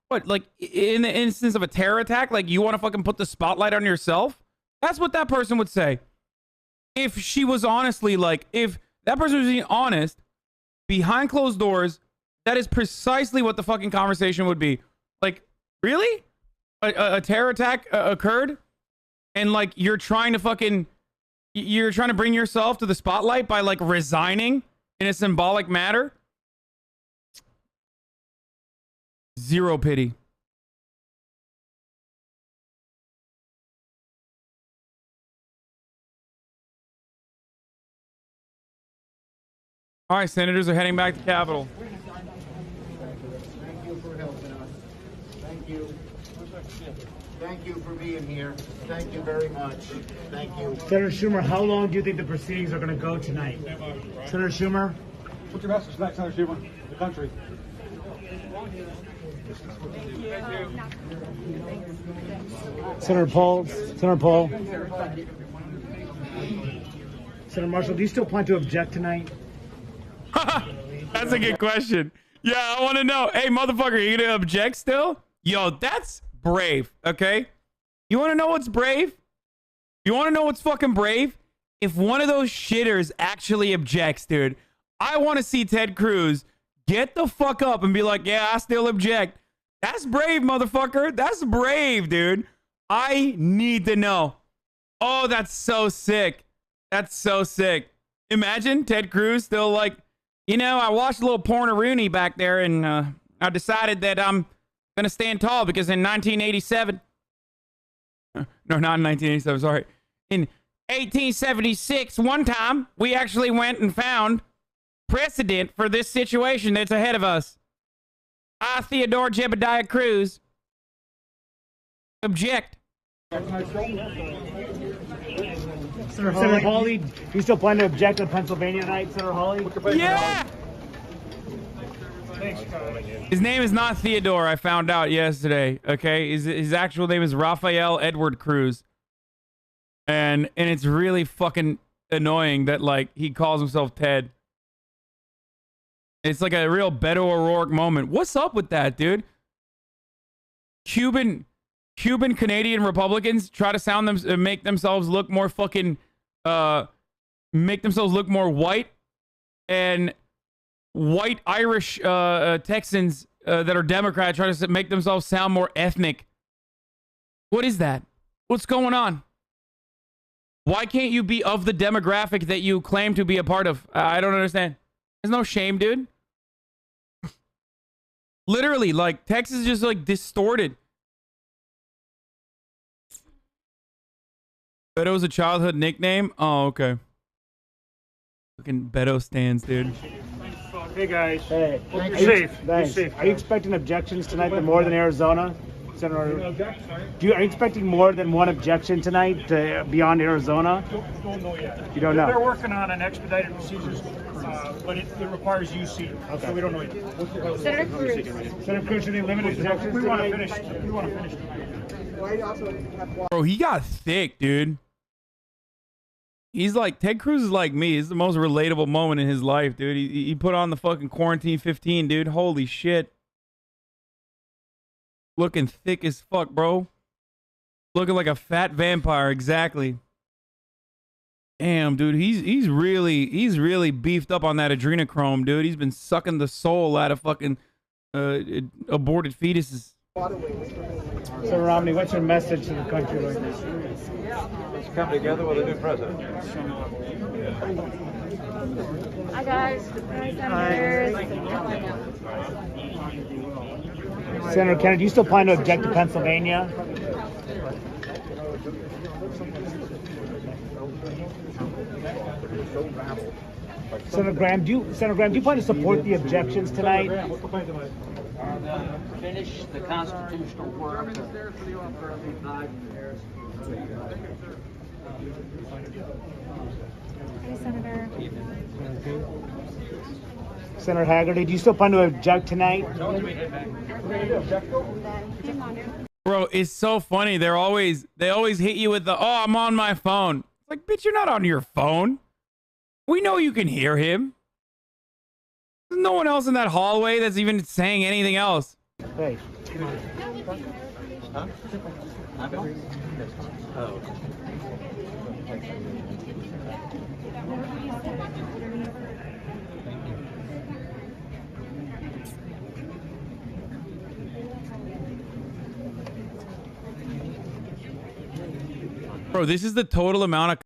what, like, in the instance of a terror attack, like, you want to fucking put the spotlight on yourself? That's what that person would say. If she was honestly, like, if that person was being honest, behind closed doors, that is precisely what the fucking conversation would be. Like, really? A terror attack occurred? And, like, you're trying to bring yourself to the spotlight by, like, resigning in a symbolic manner? Zero pity. All right, senators are heading back to the Capitol. Thank you for helping us. Thank you. Thank you for being here. Thank you very much. Thank you. Senator Schumer, how long do you think the proceedings are going to go tonight? Senator Schumer? What's your message tonight, Senator Schumer? The country. Senator Paul? Senator Marshall, do you still plan to object tonight? That's a good question. Yeah, I want to know. Hey, motherfucker, are you going to object still? Yo, that's brave, okay? You want to know what's brave? You want to know what's fucking brave? If one of those shitters actually objects, dude, I want to see Ted Cruz get the fuck up and be like, yeah, I still object. That's brave, motherfucker. That's brave, dude. I need to know. Oh, that's so sick. That's so sick. Imagine Ted Cruz still, like, You know, I watched a little porn-a-rooney back there, and I decided that I'm going to stand tall because in 1987... No, not in 1987, sorry. In 1876, one time, we actually went and found precedent for this situation that's ahead of us. I, Theodore Jebediah Cruz, object. Senator Hawley, do you still plan to object to Pennsylvania tonight, Senator Hawley? Yeah! His name is not Theodore, I found out yesterday, okay? His actual name is Raphael Edward Cruz. And it's really fucking annoying that, like, he calls himself Ted. It's like a real Beto O'Rourke moment. What's up with that, dude? Cuban Canadian Republicans try to sound them, make themselves look more fucking, make themselves look more white, and white Irish Texans that are Democrats try to make themselves sound more ethnic. What is that? What's going on? Why can't you be of the demographic that you claim to be a part of? I don't understand. There's no shame, dude. Literally, like, Texas is just, like, distorted. Beto's a childhood nickname? Oh, okay. Fucking Beto stands, dude. Hey, guys. Hey. You're safe. You're safe. Are you expecting objections tonight more than Arizona? Senator, are you expecting more than one objection tonight beyond Arizona? Don't know yet. You don't know? They're working on an expedited procedures, but it requires UC, okay. So we don't know yet. Senator Cruz. Senator Cruz, any limited objections? We want to finish. We want to finish. Bro, he got thick, dude. He's like, Ted Cruz is like me. It's the most relatable moment in his life, dude. He put on the fucking quarantine 15, dude. Holy shit. Looking thick as fuck, bro. Looking like a fat vampire, exactly. Damn, dude, he's really beefed up on that adrenochrome, dude. He's been sucking the soul out of fucking aborted fetuses. So Romney, what's your message to the country right now? Let's come together with a new president. Hi guys. Hi. Senator Kennedy, do you still plan to object to Pennsylvania? Senator Graham, do you plan to support the objections tonight? Finish the constitutional work. Hey, Senator. Senator Haggerty, do you still plan to object tonight? Bro, it's so funny. They always hit you with the, oh, I'm on my phone. It's like, bitch, you're not on your phone. We know you can hear him. There's no one else in that hallway that's even saying anything else. Hey. Huh? Oh. Bro, this is the total amount of